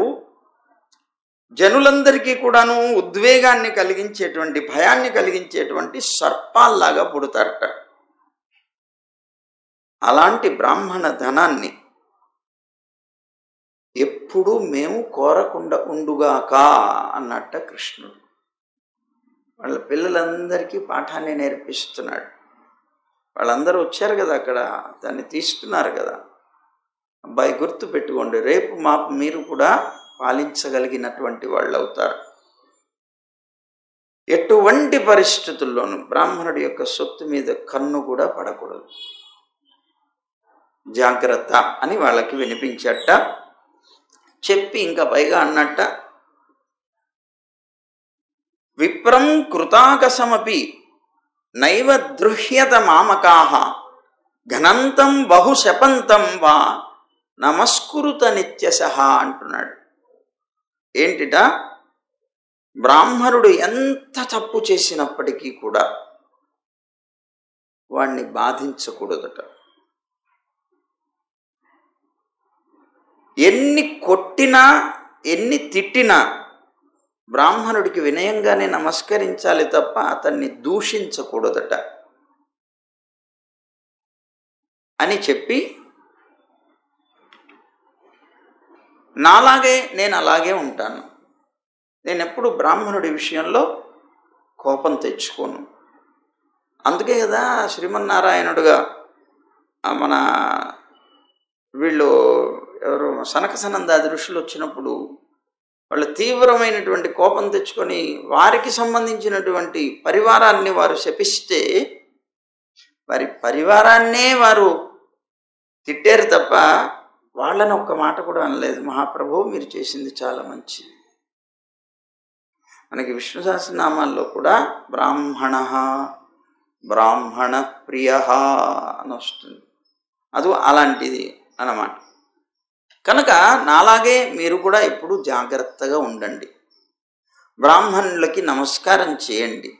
జనులందరికీ కూడాను ఉద్వేగాన్ని కలిగించేటువంటి, భయాన్ని కలిగించేటువంటి సర్పాల్లాగా పుడతారట. అలాంటి బ్రాహ్మణ ధనాన్ని ఎప్పుడూ మేము కోరకుండా ఉండుగాక అన్నట్ట కృష్ణుడు. వాళ్ళ పిల్లలందరికీ పాఠాన్ని నేర్పిస్తున్నాడు. వాళ్ళందరూ వచ్చారు కదా, అక్కడ దాన్ని తీసుకున్నారు కదా. అబ్బాయి, గుర్తు పెట్టుకోండి, రేపు మీరు కూడా పాలించగలిగినటువంటి వాళ్ళు అవుతారు. ఎటువంటి పరిస్థితుల్లోనూ బ్రాహ్మణుడి యొక్క సొత్తు మీద కన్ను కూడా పడకూడదు, జాగ్రత్త అని వాళ్ళకి వినిపించట. చెప్పి ఇంకా పైగా అన్నట్ట, విప్రం కృతాకసమపి నైవ దృహ్యత మామకాహ ఘనంతం బహుశపంతం వా నమస్కృత నిత్యశః అంటున్నాడు. ఏంటిట, బ్రాహ్మణుడు ఎంత తప్పు చేసినప్పటికీ కూడా వాణ్ణి బాధించకూడదట. ఎన్ని కొట్టినా ఎన్ని తిట్టినా బ్రాహ్మణుడికి వినయంగానే నమస్కరించాలి తప్ప అతన్ని దూషించకూడదట అని చెప్పి, నాలాగే నేను అలాగే ఉంటాను, నేను ఎప్పుడు బ్రాహ్మణుడి విషయంలో కోపం తెచ్చుకోను. అందుకే కదా శ్రీమన్నారాయణుడుగా మన వీళ్ళు ఎవరు సనక సనందాది ఋషులు వచ్చినప్పుడు వాళ్ళు తీవ్రమైనటువంటి కోపం తెచ్చుకొని వారికి సంబంధించినటువంటి పరివారాన్ని వారు శపిస్తే వారి పరివారాన్నే వారు తిట్టారు తప్ప వాళ్ళని ఒక్క మాట కూడా అనలేదు. మహాప్రభు మీరు చేసింది చాలా మంచిది. మనకి విష్ణు సహస్రనామాల్లో కూడా బ్రాహ్మణ ప్రియ అని వస్తుంది. అది అలాంటిది అన్నమాట. కనుక నాలాగే మీరు కూడా ఎప్పుడు జాగ్రత్తగా ఉండండి. బ్రాహ్మణులకి నమస్కారం చేయండి.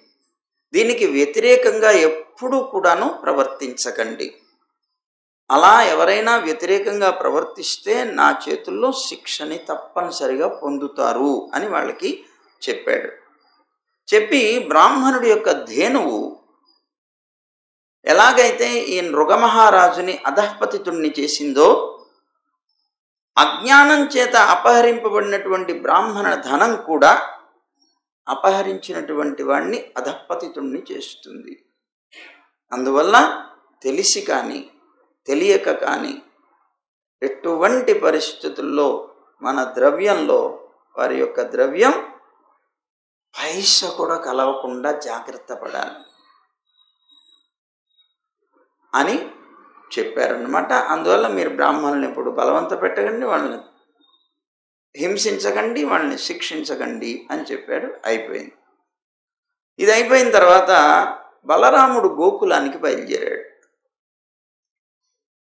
దీనికి వ్యతిరేకంగా ఎప్పుడూ కూడాను ప్రవర్తించకండి. అలా ఎవరైనా వ్యతిరేకంగా ప్రవర్తిస్తే నా చేతుల్లో శిక్షని తప్పనిసరిగా పొందుతారు అని వాళ్ళకి చెప్పాడు. చెప్పి బ్రాహ్మణుడి యొక్క ధేనువు ఎలాగైతే ఈ నృగమహారాజుని అధఃపతితుణ్ణి చేసిందో, అజ్ఞానం చేత అపహరింపబడినటువంటి బ్రాహ్మణ ధనం కూడా అపహరించినటువంటి వాడిని అధఃపతితుణ్ణి చేస్తుంది. అందువల్ల తెలిసి కానీ తెలియక కానీ ఎటువంటి పరిస్థితుల్లో మన ద్రవ్యంలో వారి యొక్క ద్రవ్యం పైస కూడా కలవకుండా జాగ్రత్త పడాలి అని చెప్పారన్నమాట. అందువల్ల మీరు బ్రాహ్మణులను ఎప్పుడు బలవంత పెట్టకండి, వాళ్ళని హింసించకండి, వాళ్ళని శిక్షించకండి అని చెప్పాడు. అయిపోయింది. ఇది అయిపోయిన తర్వాత బలరాముడు గోకులానికి బయలుదేరాడు.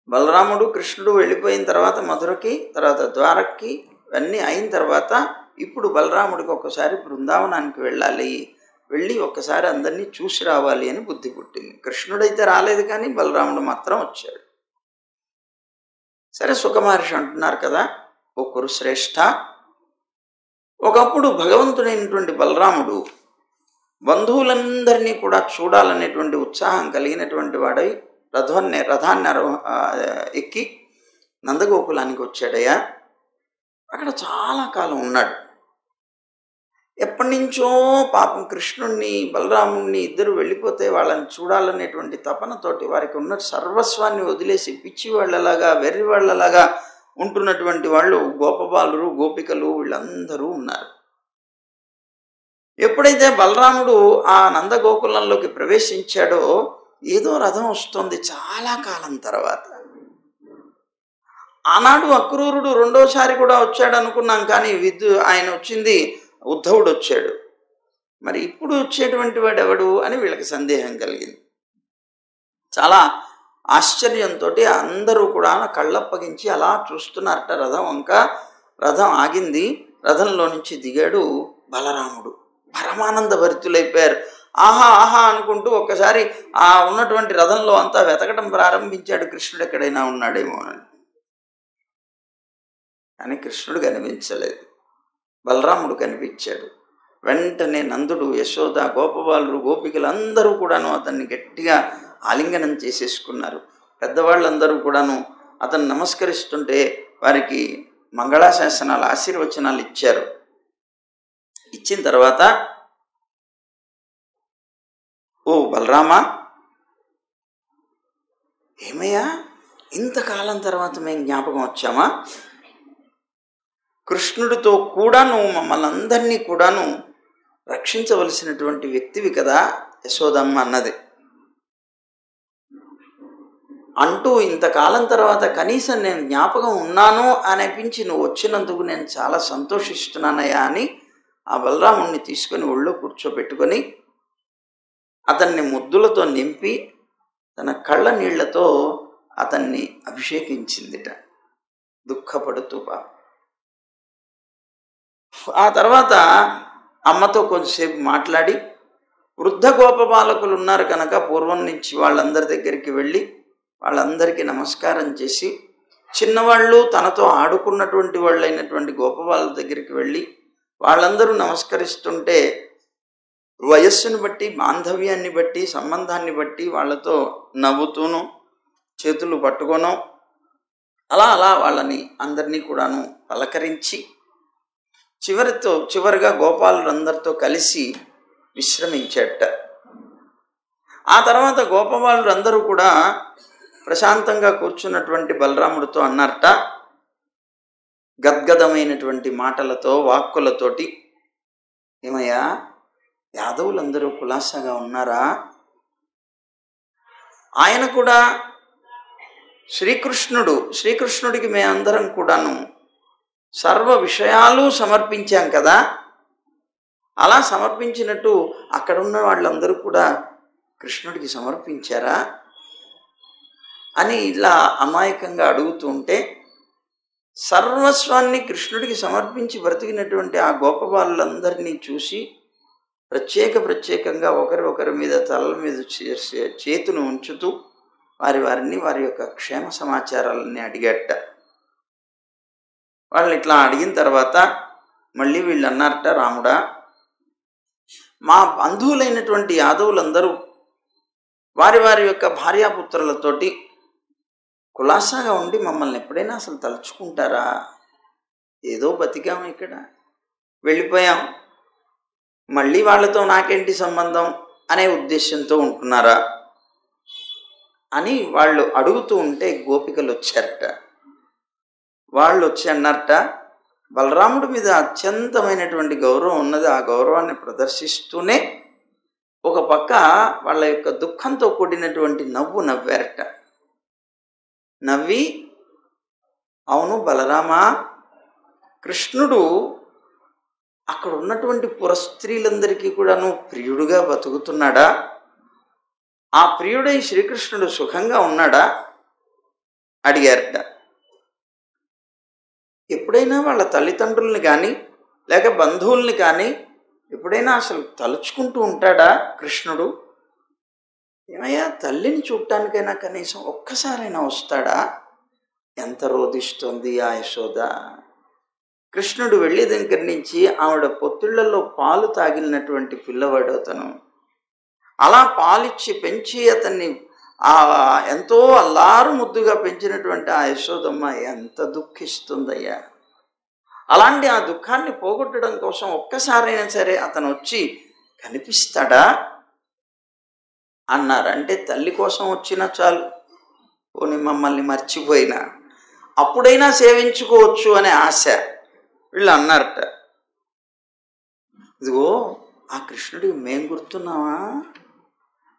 బలరాముడు కృష్ణుడు వెళ్ళిపోయిన తర్వాత మధురకి, తర్వాత ద్వారక్కి ఇవన్నీ అయిన తర్వాత ఇప్పుడు బలరాముడికి ఒకసారి బృందావనానికి వెళ్ళి ఒక్కసారి అందరినీ చూసి రావాలి అని బుద్ధి పుట్టింది. కృష్ణుడైతే రాలేదు, కానీ బలరాముడు మాత్రం వచ్చాడు. సరే, సుఖమహర్షి అంటున్నారు కదా, ఓ కురుశ్రేష్ఠ, ఒకప్పుడు భగవంతుడైనటువంటి బలరాముడు బంధువులందరినీ కూడా చూడాలనేటువంటి ఉత్సాహం కలిగినటువంటి వాడై రథాన్ని ఎక్కి నందగోకులానికి వచ్చాడయ్యా. అక్కడ చాలా కాలం ఉన్నాడు. ఎప్పటి నుంచో పాపం కృష్ణుణ్ణి బలరాముణ్ణి ఇద్దరు వెళ్ళిపోతే వాళ్ళని చూడాలనేటువంటి తపనతోటి వారికి ఉన్న సర్వస్వాన్ని వదిలేసి పిచ్చి వాళ్ళలాగా వెర్రి వాళ్ళలాగా ఉంటున్నటువంటి వాళ్ళు గోపబాలురు గోపికలు వీళ్ళందరూ ఉన్నారు. ఎప్పుడైతే బలరాముడు ఆ నందగోకులంలోకి ప్రవేశించాడో ఏదో రథం వస్తుంది చాలా కాలం తర్వాత. ఆనాడు అక్రూరుడు రెండోసారి కూడా వచ్చాడు అనుకున్నాం, కానీ ఆయన వచ్చింది ఉద్ధవుడు వచ్చాడు. మరి ఇప్పుడు వచ్చేటువంటి వాడు ఎవడు అని వీళ్ళకి సందేహం కలిగింది. చాలా ఆశ్చర్యంతో అందరూ కూడా కళ్ళప్పగించి అలా చూస్తున్నారట రథం వంక. రథం ఆగింది. రథంలో నుంచి దిగాడు బలరాముడు. పరమానంద భరితులైపోయారు. ఆహా ఆహా అనుకుంటూ ఒక్కసారి ఆ ఉన్నటువంటి రథంలో అంతా వెతకడం ప్రారంభించాడు, కృష్ణుడు ఎక్కడైనా ఉన్నాడేమో అని. కానీ కృష్ణుడు కనిపించలేదు, బలరాముడు కనిపించాడు. వెంటనే నందుడు, యశోద, గోపబాలురు, గోపికలు అందరూ కూడాను అతన్ని గట్టిగా ఆలింగనం చేసేసుకున్నారు. పెద్దవాళ్ళందరూ కూడాను అతను నమస్కరిస్తుంటే వారికి మంగళాశాసనాలు, ఆశీర్వచనాలు ఇచ్చారు. ఇచ్చిన తర్వాత, ఓ బలరామా, ఏమయ్యా ఇంతకాలం తర్వాత మేము జ్ఞాపకం వచ్చామా? కృష్ణుడితో కూడా నువ్వు మమ్మల్ని అందరినీ కూడాను రక్షించవలసినటువంటి వ్యక్తివి కదా యశోదమ్మ అన్నది. అంటూ ఇంతకాలం తర్వాత కనీసం నేను జ్ఞాపకం ఉన్నాను అనిపించి నువ్వు వచ్చినందుకు నేను చాలా సంతోషిస్తున్నానయ్యా అని ఆ బలరాముణ్ణి తీసుకొని ఒళ్ళో కూర్చోబెట్టుకొని అతన్ని ముద్దులతో నింపి తన కళ్ళ నీళ్లతో అతన్ని అభిషేకించిందిట, దుఃఖపడుతూ. ఆ తర్వాత అమ్మతో కొంచెంసేపు మాట్లాడి, వృద్ధ గోపబాలకులు ఉన్నారు కనుక పూర్వం నుంచి వాళ్ళందరి దగ్గరికి వెళ్ళి వాళ్ళందరికీ నమస్కారం చేసి, చిన్నవాళ్ళు తనతో ఆడుకున్నటువంటి వాళ్ళు అయినటువంటి గోపబాల దగ్గరికి వెళ్ళి వాళ్ళందరూ నమస్కరిస్తుంటే వయస్సును బట్టి, బాంధవ్యాన్ని బట్టి, సంబంధాన్ని బట్టి వాళ్ళతో నవ్వుతూను చేతులు పట్టుకోను అలా వాళ్ళని అందరినీ కూడాను పలకరించి చివరిగా గోపాలులందరితో కలిసి విశ్రమించేట. ఆ తర్వాత గోపబాలురు అందరూ కూడా ప్రశాంతంగా కూర్చున్నటువంటి బలరాముడితో అన్నారట, గద్గదమైనటువంటి మాటలతో, వాక్కులతోటి, ఏమయ్యా, యాదవులందరూ కులాసాగా ఉన్నారా? ఆయన కూడా శ్రీకృష్ణుడికి మేమందరం కూడాను సర్వ విషయాలు సమర్పించాం కదా, అలా సమర్పించినట్టు అక్కడున్న వాళ్ళందరూ కూడా కృష్ణుడికి సమర్పించారా అని ఇలా అమాయకంగా అడుగుతూ ఉంటే, సర్వస్వాన్ని కృష్ణుడికి సమర్పించి బ్రతికినటువంటి ఆ గోపబాలులందరినీ చూసి ప్రత్యేకంగా ఒకరి మీద తలల మీద చేతును ఉంచుతూ వారి యొక్క క్షేమ సమాచారాలన్నీ అడిగట. వాళ్ళని ఇట్లా అడిగిన తర్వాత మళ్ళీ వీళ్ళు అన్నారట, రాముడా, మా బంధువులైనటువంటి యాదవులందరూ వారి యొక్క భార్యాపుత్రులతోటి కులాసాగా ఉండి మమ్మల్ని ఎప్పుడైనా అసలు తలుచుకుంటారా? ఏదో బతికాము, ఇక్కడ వెళ్ళిపోయాం, మళ్ళీ వాళ్ళతో నాకేంటి సంబంధం అనే ఉద్దేశంతో ఉంటున్నారా అని వాళ్ళు అడుగుతూ ఉంటే గోపికలు వచ్చారట. వాళ్ళు వచ్చి అన్నారట, బలరాముడి మీద అత్యంతమైనటువంటి గౌరవం ఉన్నది, ఆ గౌరవాన్ని ప్రదర్శిస్తూనే ఒక పక్క వాళ్ళ యొక్క దుఃఖంతో కూడినటువంటి నవ్వు నవ్వారట. నవ్వి, అవును బలరామా, కృష్ణుడు అక్కడ ఉన్నటువంటి పురస్త్రీలందరికీ కూడాను ప్రియుడుగా బతుకుతున్నాడా? ఆ ప్రియుడై శ్రీకృష్ణుడు సుఖంగా ఉన్నాడా అడిగారట. ఎప్పుడైనా వాళ్ళ తల్లిదండ్రుల్ని కానీ లేక బంధువుల్ని కానీ ఎప్పుడైనా అసలు తలుచుకుంటూ ఉంటాడా కృష్ణుడు? ఏమయ్యా, తల్లిని చూడటానికైనా కనీసం ఒక్కసారైనా వస్తాడా? ఎంత రోధిస్తుంది ఆ యశోద. కృష్ణుడు వెళ్ళే దగ్గర నుంచి ఆవిడ పొత్తిళ్లలో పాలు తాగినటువంటి పిల్లవాడు అతను. అలా పాలిచ్చి పెంచి అతన్ని ఎంతో అల్లారు ముద్దుగా పెంచినటువంటి ఆ యశోదమ్మ ఎంత దుఃఖిస్తుందయ్యా. అలాంటి ఆ దుఃఖాన్ని పోగొట్టడం కోసం ఒక్కసారైనా సరే అతను వచ్చి కనిపిస్తాడా అన్నారు. అంటే తల్లి కోసం వచ్చినా చాలు, పోనీ మమ్మల్ని మర్చిపోయినా అప్పుడైనా సేవించుకోవచ్చు అనే ఆశ వీళ్ళు అన్నారట. ఇదిగో ఆ కృష్ణుడికి మేం గుర్తున్నావా?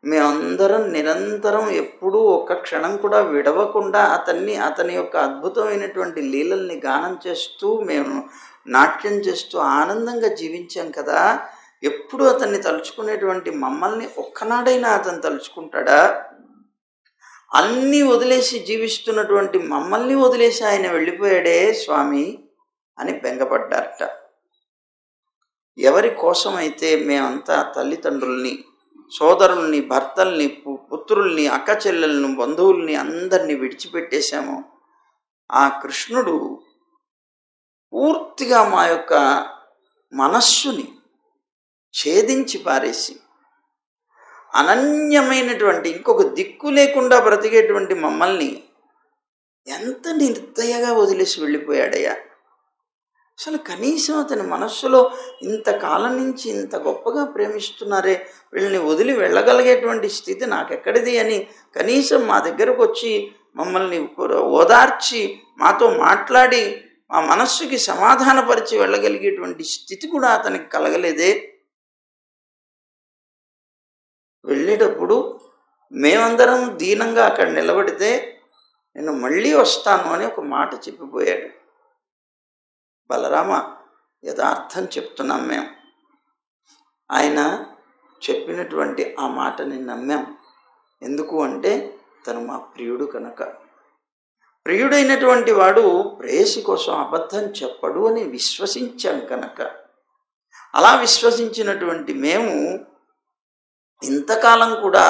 మేమందరం నిరంతరం ఎప్పుడూ ఒక్క క్షణం కూడా విడవకుండా అతని యొక్క అద్భుతమైనటువంటి లీలల్ని గానం చేస్తూ మేము నాట్యం చేస్తూ ఆనందంగా జీవించాం కదా. ఎప్పుడు అతన్ని తలుచుకునేటువంటి మమ్మల్ని ఒక్కనాడైనా అతను తలుచుకుంటాడా? అన్నీ వదిలేసి జీవిస్తున్నటువంటి మమ్మల్ని వదిలేసి ఆయన వెళ్ళిపోయాడే స్వామి అని బెంగపడ్డారట. ఎవరి కోసమైతే మేమంతా తల్లిదండ్రుల్ని, సోదరుల్ని, భర్తల్ని, పుత్రుల్ని, అక్క చెల్లెలను, బంధువుల్ని అందరినీ విడిచిపెట్టేశామో ఆ కృష్ణుడు పూర్తిగా మా యొక్క మనస్సుని ఛేదించి పారేసి అనన్యమైనటువంటి ఇంకొక దిక్కు లేకుండా బ్రతికేటువంటి మమ్మల్ని ఎంత నిర్దయగా వదిలేసి వెళ్ళిపోయాడయ్యా. అసలు కనీసం అతని మనస్సులో ఇంతకాలం నుంచి ఇంత గొప్పగా ప్రేమిస్తున్నారే, వీళ్ళని వదిలి వెళ్ళగలిగేటువంటి స్థితి నాకెక్కడిది అని కనీసం మా దగ్గరకు వచ్చి మమ్మల్ని ఓదార్చి మాతో మాట్లాడి మా మనస్సుకి సమాధానపరిచి వెళ్ళగలిగేటువంటి స్థితి కూడా అతనికి కలగలేదే. వెళ్ళేటప్పుడు మేమందరం దీనంగా అక్కడ నిలబడితే నేను మళ్ళీ వస్తాను అని ఒక మాట చెప్పిపోయాడు. బలరామ, యథార్థం చెప్తున్నాం మేము. ఆయన చెప్పినటువంటి ఆ మాటని నమ్మాం. ఎందుకు అంటే తను మా ప్రియుడు కనుక. ప్రియుడైనటువంటి వాడు ప్రేయసి కోసం అబద్ధం చెప్పడు అని విశ్వసించాం కనుక. అలా విశ్వసించినటువంటి మేము ఇంతకాలం కూడా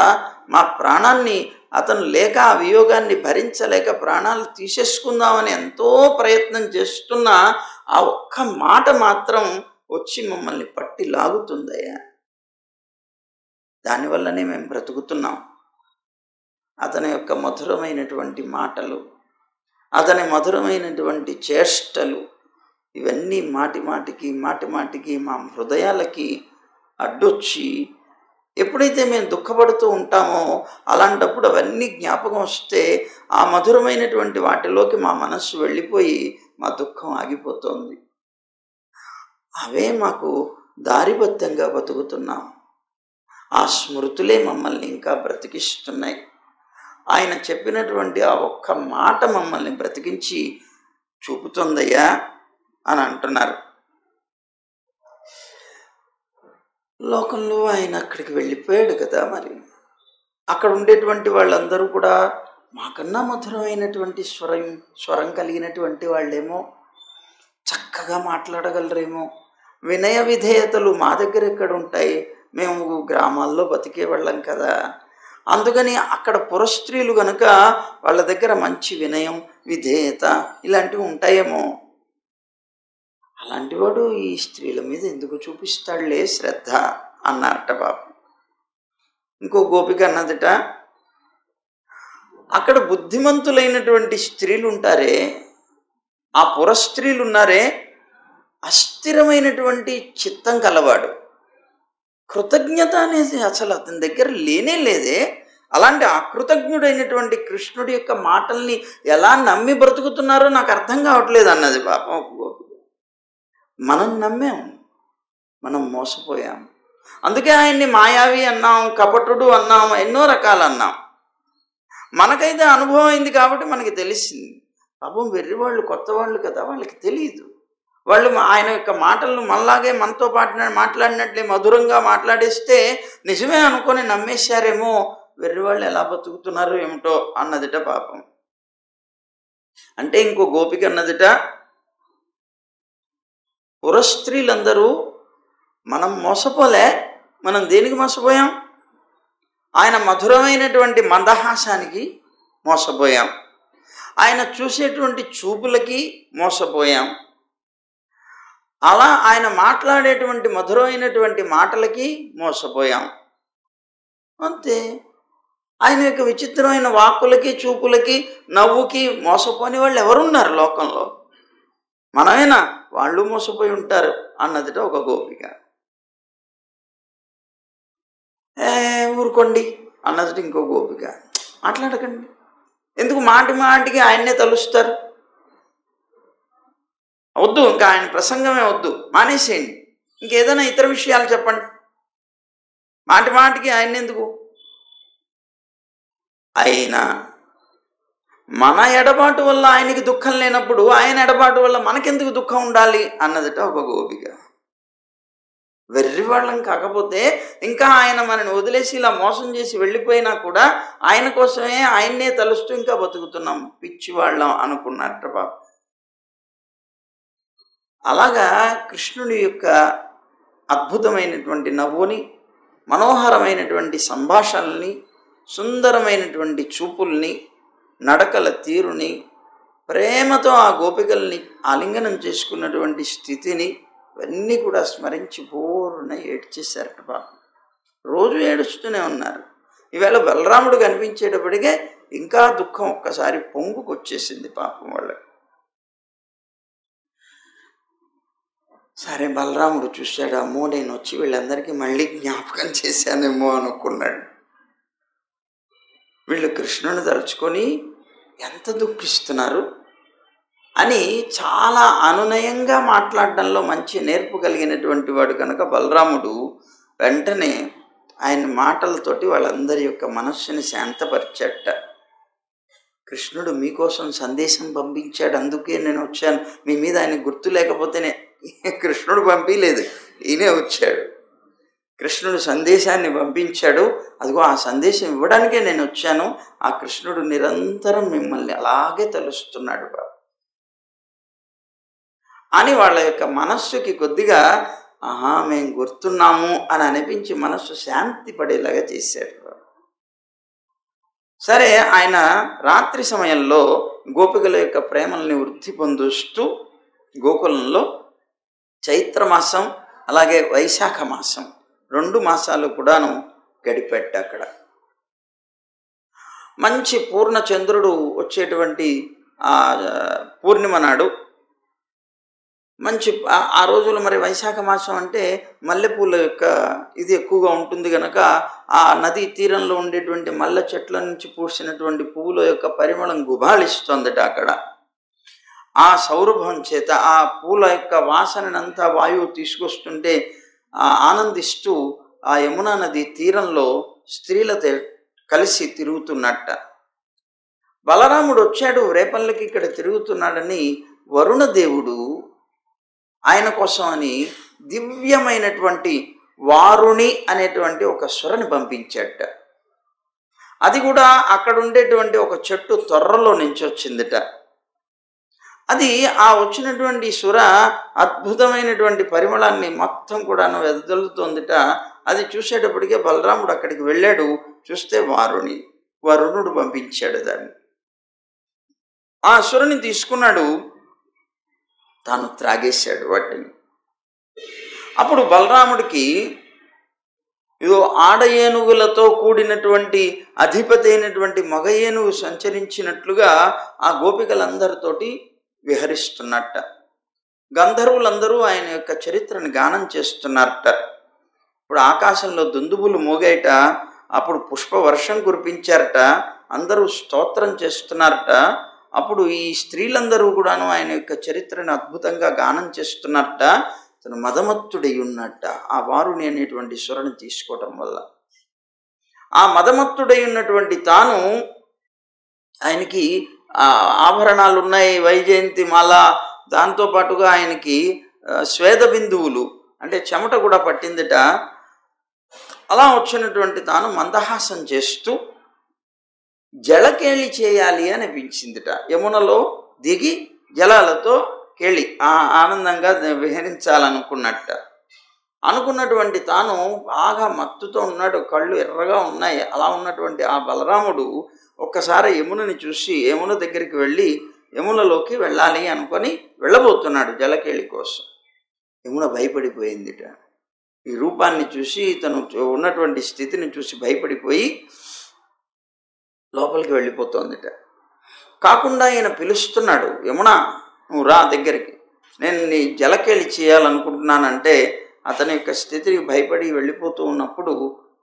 మా ప్రాణాన్ని అతను లేక ఆ వియోగాన్ని భరించలేక ప్రాణాలు తీసేసుకుందామని ఎంతో ప్రయత్నం చేస్తున్నా ఆ ఒక్క మాట మాత్రం వచ్చి మమ్మల్ని పట్టి లాగుతుందయ్యా. దానివల్లనే మేము బ్రతుకుతున్నాం. అతని యొక్క మధురమైనటువంటి మాటలు, అతని మధురమైనటువంటి చేష్టలు, ఇవన్నీ మాటి మాటికి మా హృదయాలకి అడ్డొచ్చి ఎప్పుడైతే మేము దుఃఖపడుతూ ఉంటామో అలాంటప్పుడు అవన్నీ జ్ఞాపకం వస్తే ఆ మధురమైనటువంటి వాటిలోకి మా మనస్సు వెళ్ళిపోయి మా దుఃఖం ఆగిపోతుంది. అవే మాకు దారిబద్ధంగా బతుకుతున్నాం. ఆ స్మృతులే మమ్మల్ని ఇంకా బ్రతికిస్తున్నాయి. ఆయన చెప్పినటువంటి ఆ ఒక్క మాట మమ్మల్ని బ్రతికించి చూపుతుందయ్యా అని అంటున్నారు. లోకంలో ఆయన అక్కడికి వెళ్ళిపోయాడు కదా, మరి అక్కడ ఉండేటువంటి వాళ్ళందరూ కూడా మాకన్నా మధురమైనటువంటి స్వరం కలిగినటువంటి వాళ్ళేమో, చక్కగా మాట్లాడగలరేమో. వినయ విధేయతలు మా దగ్గర ఎక్కడ ఉంటాయి? మేము గ్రామాల్లో బతికే వాళ్ళం కదా. అందుకని అక్కడ పురస్త్రీలు కనుక వాళ్ళ దగ్గర మంచి వినయం, విధేయత ఇలాంటివి ఉంటాయేమో. అలాంటి వాడు ఈ స్త్రీల మీద ఎందుకు చూపిస్తాడులే శ్రద్ధ అన్నారట బాబు. ఇంకో గోపిక అన్నదట, అక్కడ బుద్ధిమంతులైనటువంటి స్త్రీలు ఉంటారే, ఆ పురస్త్రీలు ఉన్నారే, అస్థిరమైనటువంటి చిత్తం కలవాడు. కృతజ్ఞత అనేది అసలు అతని దగ్గర లేనే లేదే. అలాంటి అకృతజ్ఞుడైనటువంటి కృష్ణుడి యొక్క మాటల్ని ఎలా నమ్మి బ్రతుకుతున్నారో నాకు అర్థం కావట్లేదు అన్నది పాపం గోపిక. మనం నమ్మాం, మనం మోసపోయాం. అందుకే ఆయన్ని మాయావి అన్నాం, కపటుడు అన్నాం, ఎన్నో రకాలు అన్నాం. మనకైతే అనుభవం అయింది కాబట్టి మనకి తెలిసింది. పాపం వెర్రి వాళ్ళు, కొత్త వాళ్ళు కదా, వాళ్ళకి తెలియదు. వాళ్ళు ఆయన యొక్క మాటలను మనలాగే మనతో మాట్లాడినట్లే మధురంగా మాట్లాడేస్తే నిజమే అనుకొని నమ్మేశారేమో. వెర్రివాళ్ళు ఎలా బతుకుతున్నారో ఏమిటో అన్నదిట పాపం. అంటే ఇంకో గోపిక అన్నదిట, పురస్త్రీలందరూ మనం మోసపోలే, మనం దేనికి మోసపోయాం? ఆయన మధురమైనటువంటి మందహాసానికి మోసపోయాం, ఆయన చూసేటువంటి చూపులకి మోసపోయాం, అలా ఆయన మాట్లాడేటువంటి మధురమైనటువంటి మాటలకి మోసపోయాం. అంతే. ఆయన యొక్క విచిత్రమైన వాక్కులకి, చూపులకి, నవ్వుకి మోసపోని వాళ్ళు ఎవరున్నారు లోకంలో? మనమేనా? వాళ్ళు మోసపోయి ఉంటారు అన్నదిట ఒక గోపిక. ఊరుకోండి అన్నదిట ఇంకో గోపిక. మాట్లాడకండి, ఎందుకు మాటి మాటికి ఆయన్నే తలుస్తారు? వద్దు, ఇంకా ఆయన ప్రసంగమే వద్దు, మానేసేయండి. ఇంకేదైనా ఇతర విషయాలు చెప్పండి. మాటి మాటికి ఆయన ఎందుకు? అయినా మన ఎడబాటు వల్ల ఆయనకి దుఃఖం లేనప్పుడు ఆయన ఎడబాటు వల్ల మనకెందుకు దుఃఖం ఉండాలి అన్నదిట ఒక గోపిక. వెర్రివాళ్ళం కాకపోతే ఇంకా ఆయన మనని వదిలేసి ఇలా మోసం చేసి వెళ్ళిపోయినా కూడా ఆయన కోసమే ఆయన్నే తలుస్తూ ఇంకా బతుకుతున్నాం, పిచ్చివాళ్ళం అనుకున్నట్ట బాబు. అలాగా కృష్ణుడి యొక్క అద్భుతమైనటువంటి నవ్వుని, మనోహరమైనటువంటి సంభాషణల్ని, సుందరమైనటువంటి చూపుల్ని, నడకల తీరుని, ప్రేమతో ఆ గోపికల్ని ఆలింగనం చేసుకున్నటువంటి స్థితిని ఇవన్నీ కూడా స్మరించి బోరున ఏడ్చేశారట బాబు. రోజు ఏడుస్తూనే ఉన్నారు. ఈవేళ బలరాముడు కనిపించేటప్పటికే ఇంకా దుఃఖం ఒక్కసారి పొంగుకొచ్చేసింది పాపం వాళ్ళకి. సరే, బలరాముడు చూశాడు, అమ్మో నేను వచ్చి వీళ్ళందరికీ మళ్ళీ జ్ఞాపకం చేశానేమో అనుకున్నాడు. వీళ్ళు కృష్ణుని తలుచుకొని ఎంత దుఃఖిస్తున్నారు అని చాలా అనునయంగా మాట్లాడడంలో మంచి నేర్పు కలిగినటువంటి వాడు కనుక బలరాముడు వెంటనే ఆయన మాటలతోటి వాళ్ళందరి యొక్క మనస్సుని శాంతపరిచాట. కృష్ణుడు మీకోసం సందేశం పంపించాడు, అందుకే నేను వచ్చాను. మీ మీద ఆయన గుర్తు లేకపోతేనే కృష్ణుడు పంపించలేదు, ఈయనే వచ్చాడు. కృష్ణుడు సందేశాన్ని పంపించాడు, అదిగో ఆ సందేశం ఇవ్వడానికే నేను వచ్చాను. ఆ కృష్ణుడు నిరంతరం మిమ్మల్ని అలాగే తలుస్తున్నాడు బాబు అని వాళ్ళ యొక్క మనస్సుకి కొద్దిగా మేము గుర్తున్నాము అని అనిపించి మనస్సు శాంతి పడేలాగా చేశాడు. సరే, ఆయన రాత్రి సమయంలో గోపికల యొక్క ప్రేమల్ని వృద్ధి పొందుస్తూ గోకులంలో చైత్రమాసం అలాగే వైశాఖ మాసం 2 మాసాలు కూడాను గడిపెట్ట. అక్కడ మంచి పూర్ణ చంద్రుడు వచ్చేటువంటి ఆ పూర్ణిమ నాడు మంచి ఆ రోజుల్లో మరి వైశాఖ మాసం అంటే మల్లెపూల యొక్క ఇది ఎక్కువగా ఉంటుంది కనుక ఆ నదీ తీరంలో ఉండేటువంటి మల్లె చెట్ల నుంచి పూసినటువంటి పువ్వుల యొక్క పరిమళం గుబాళిస్తోందట అక్కడ. ఆ సౌరభం చేత ఆ పూల యొక్క వాసనంతా వాయువు తీసుకొస్తుంటే ఆనందిస్తూ ఆ యమునా నది తీరంలో స్త్రీలతో కలిసి తిరుగుతున్నట్ట. బలరాముడు వచ్చాడు రేపల్లకి ఇక్కడ తిరుగుతున్నాడని వరుణదేవుడు ఆయన కోసం అని దివ్యమైనటువంటి వారుణి అనేటువంటి ఒక సురని పంపించాట. అది కూడా అక్కడ ఉండేటువంటి ఒక చెట్టు తొర్రలో నుంచి వచ్చిందిట. అది ఆ వచ్చినటువంటి సుర అద్భుతమైనటువంటి పరిమళాన్ని మొత్తం కూడాను వెదజల్లుతోందిట. అది చూసేటప్పటికే బలరాముడు అక్కడికి వెళ్ళాడు. చూస్తే వరుణుడు పంపించాడు దాన్ని. ఆ సురని తీసుకున్నాడు, తాను త్రాగేశాడు వాటిని. అప్పుడు బలరాముడికి ఇదో ఆడ ఏనుగులతో కూడినటువంటి అధిపతి అయినటువంటి మగ ఏనుగు సంచరించినట్లుగా ఆ గోపికలందరితోటి విహరిస్తున్నట్ట. గంధర్వులందరూ ఆయన యొక్క చరిత్రను గానం చేస్తున్నారట. ఇప్పుడు ఆకాశంలో దుందుబులు మోగాయట, అప్పుడు పుష్ప వర్షం కురిపించారట, అందరూ స్తోత్రం చేస్తున్నారట. అప్పుడు ఈ స్త్రీలందరూ కూడాను ఆయన యొక్క చరిత్రను అద్భుతంగా గానం చేస్తున్నారట. తను మదమత్తుడై ఉన్నట్ట ఆ వారుని అనేటువంటి సురని తీసుకోవటం వల్ల. ఆ మదమత్తుడై ఉన్నటువంటి తాను ఆయనకి ఆభరణాలు ఉన్నాయి, వైజయంతి మాల, దాంతోపాటుగా ఆయనకి స్వేద బిందువులు అంటే చెమట కూడా పట్టిందిట. అలా వచ్చినటువంటి తాను మందహాసం చేస్తూ జలకేళి చేయాలి అనిపించిందిట. యమునలో దిగి జలాలతో కేళి ఆనందంగా విహరించాలనుకున్నట్ట. అనుకున్నటువంటి తాను బాగా మత్తుతో ఉన్నాడు, కళ్ళు ఎర్రగా ఉన్నాయి. అలా ఉన్నటువంటి ఆ బలరాముడు ఒక్కసారి యమునని చూసి యమున దగ్గరికి వెళ్ళి యమునలోకి వెళ్ళాలి అనుకొని వెళ్ళబోతున్నాడు జలకేళి కోసం. యమున భయపడిపోయిందిట. ఈ రూపాన్ని చూసి తను ఉన్నటువంటి స్థితిని చూసి భయపడిపోయి లోపలికి వెళ్ళిపోతోందిట. కాకుండా ఈయన పిలుస్తున్నాడు, యమున నువ్వు రా దగ్గరికి, నేను నీ జలకేళి చేయాలనుకుంటున్నానంటే అతని యొక్క స్థితికి భయపడి వెళ్ళిపోతూ ఉన్నప్పుడు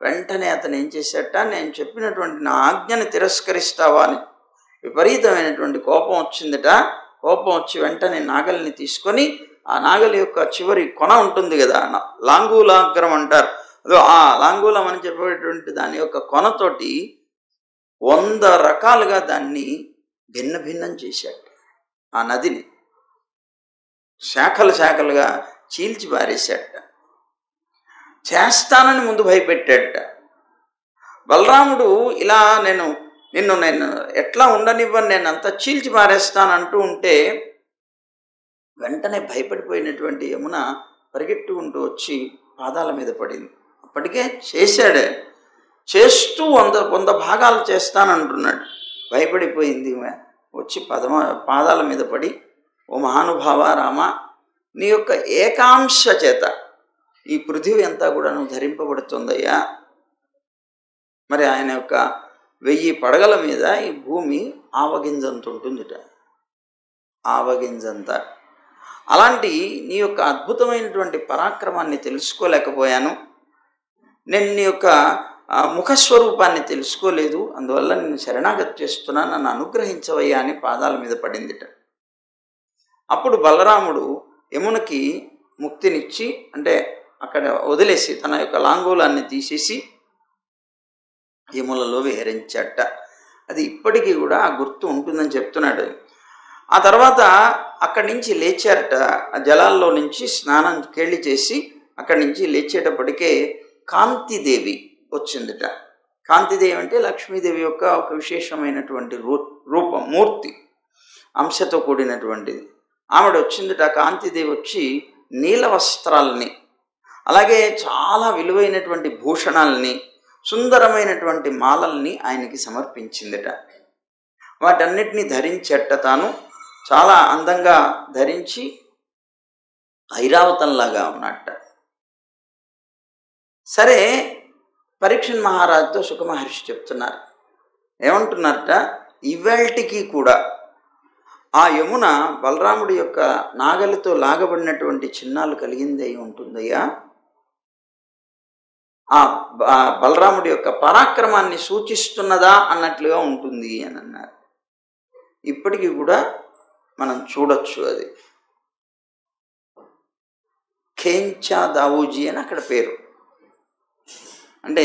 వెంటనే అతను ఏం చేశాట, నేను చెప్పినటువంటి నా ఆజ్ఞని తిరస్కరిస్తావా అని విపరీతమైనటువంటి కోపం వచ్చిందిట. కోపం వచ్చి వెంటనే నాగలిని తీసుకొని ఆ నాగలి యొక్క చివరి కొన ఉంటుంది కదా, లాంగూలాగ్రం అంటారు, అదో ఆ లాంగూలం అని చెప్పేటువంటి దాని యొక్క కొనతోటి 100 రకాలుగా దాన్ని భిన్న భిన్నం చేశాడు. ఆ నదిని శాఖలుగా చీల్చి పారేశాట. చేస్తానని ముందు భయపెట్టాడట. బలరాముడు ఇలా నేను ఎట్లా ఉండనివ్వను, నేను అంతా చీల్చి పారేస్తానంటూ ఉంటే వెంటనే భయపడిపోయినటువంటి యమున పరిగెట్టుకుంటూ వచ్చి పాదాల మీద పడింది. అప్పటికే చేశాడే, చేస్తూ 100 భాగాలు చేస్తానంటున్నాడు. భయపడిపోయింది, వచ్చి పాదాల మీద పడి, ఓ మహానుభావ రామ, నీ యొక్క ఏకాంశ చేత ఈ పృథివీ అంతా కూడా నువ్వు ధరింపబడుతుందయ్యా. మరి ఆయన యొక్క 1000 పడగల మీద ఈ భూమి ఆవగింజంత ఉంటుందిట, ఆవగింజంత. అలాంటి నీ యొక్క అద్భుతమైనటువంటి పరాక్రమాన్ని తెలుసుకోలేకపోయాను, నేను నీ యొక్క ముఖస్వరూపాన్ని తెలుసుకోలేదు, అందువల్ల నేను శరణాగతి చేస్తున్నా, నన్ను అనుగ్రహించవయ్యా అని పాదాల మీద పడిందిట. అప్పుడు బలరాముడు యమునకి ముక్తినిచ్చి, అంటే అక్కడ వదిలేసి తన యొక్క లాంగూలాన్ని తీసేసి యములలో విహరించాట. అది ఇప్పటికీ కూడా ఆ గుర్తు ఉంటుందని చెప్తున్నాడు. ఆ తర్వాత అక్కడి నుంచి లేచారట, ఆ జలాల్లో నుంచి స్నానం కేళి చేసి అక్కడి నుంచి లేచేటప్పటికే కాంతిదేవి వచ్చిందిట. కాంతిదేవి అంటే లక్ష్మీదేవి యొక్క ఒక విశేషమైనటువంటి రూపం, మూర్తి, అంశతో కూడినటువంటిది. ఆవిడ వచ్చిందిట. కాంతిదేవి వచ్చి నీల వస్త్రాలని, అలాగే చాలా విలువైనటువంటి భూషణాలని, సుందరమైనటువంటి మాలల్ని ఆయనకి సమర్పించిందిట. వాటన్నిటినీ ధరించేట తాను చాలా అందంగా ధరించి ఐరావతంలాగా ఉన్నట్ట. సరే, పరీక్షణ్ మహారాజుతో సుఖమహర్షి చెప్తున్నారు, ఏమంటున్నారట, ఇవాల్టికి కూడా ఆ యమున బలరాముడి యొక్క నాగలితో లాగబడినటువంటి చిహ్నాలు కలిగింది అయి ఉంటుందయ్యా. ఆ బలరాముడి యొక్క పరాక్రమాన్ని సూచిస్తున్నదా అన్నట్లుగా ఉంటుంది అని అన్నారు. ఇప్పటికీ కూడా మనం చూడొచ్చు. అది ఖేంచా దావూజీ అని అక్కడ పేరు. అంటే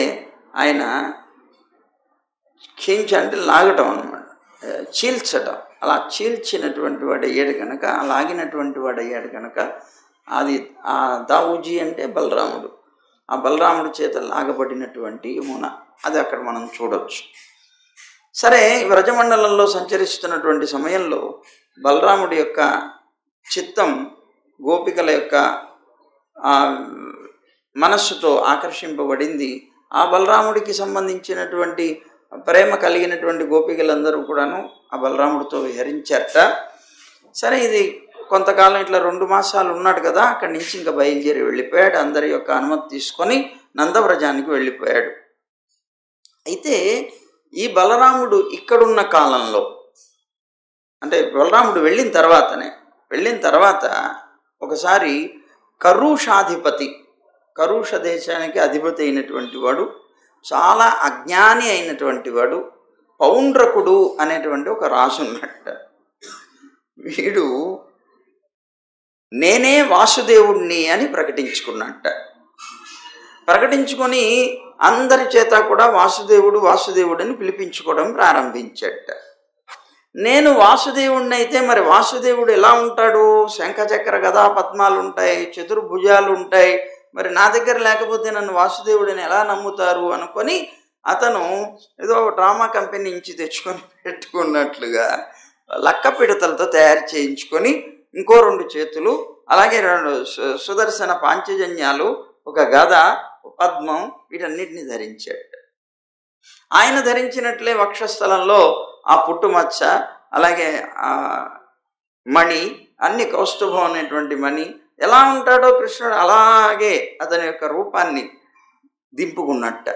ఆయన ఖేంచా అంటే లాగటం అన్నమాట, చీల్చటం. అలా చీల్చినటువంటి వాడు అయ్యాడు కనుక, లాగినటువంటి వాడు అయ్యాడు కనుక అది ఆ దావూజీ అంటే బలరాముడు. ఆ బలరాముడి చేత లాగబడినటువంటి యమున అది అక్కడ మనం చూడవచ్చు. సరే, వ్రజమండలంలో సంచరిస్తున్నటువంటి సమయంలో బలరాముడి యొక్క చిత్తం గోపికల యొక్క మనస్సుతో ఆకర్షింపబడింది. ఆ బలరాముడికి సంబంధించినటువంటి ప్రేమ కలిగినటువంటి గోపికలందరూ కూడాను ఆ బలరాముడితో విహరించారట. సరే, ఇది కొంతకాలం ఇట్లా 2 మాసాలు ఉన్నాడు కదా, అక్కడి నుంచి ఇంకా బయలుదేరి వెళ్ళిపోయాడు. అందరి యొక్క అనుమతి తీసుకొని నందవ్రజానికి వెళ్ళిపోయాడు. అయితే ఈ బలరాముడు ఇక్కడున్న కాలంలో, అంటే బలరాముడు వెళ్ళిన తర్వాత ఒకసారి కరుషాధిపతి, కరుష దేశానికి అధిపతి అయినటువంటి వాడు, చాలా అజ్ఞాని అయినటువంటి వాడు, పౌండ్రకుడు అనేటువంటి ఒక రాజు ఉన్నట్ట. వీడు నేనే వాసుదేవుణ్ణి అని ప్రకటించుకున్నట్ట. ప్రకటించుకొని అందరి చేత కూడా వాసుదేవుడు వాసుదేవుడు అని పిలిపించుకోవడం ప్రారంభించట. నేను వాసుదేవుడిని అయితే మరి వాసుదేవుడు ఎలా ఉంటాడు? శంఖచక్ర గదా పద్మాలు ఉంటాయి, చతుర్భుజాలు ఉంటాయి. మరి నా దగ్గర లేకపోతే నన్ను వాసుదేవుడిని ఎలా నమ్ముతారు అనుకొని అతను ఏదో డ్రామా కంపెనీ నుంచి తెచ్చుకొని పెట్టుకున్నట్లుగా లక్క పిడతలతో తయారు చేయించుకొని ఇంకో 2 చేతులు, అలాగే 2 సుదర్శన పాంచజన్యాలు, ఒక గద, పద్మం, వీటన్నిటిని ధరించాడు. ఆయన ధరించినట్లే వక్షస్థలంలో ఆ పుట్టుమచ్చ, అలాగే మణి, అన్ని కౌస్తుభం అనేటువంటి మణి. ఎలా ఉంటాడో కృష్ణుడు అలాగే అతని యొక్క రూపాన్ని దింపుకున్నట్ట.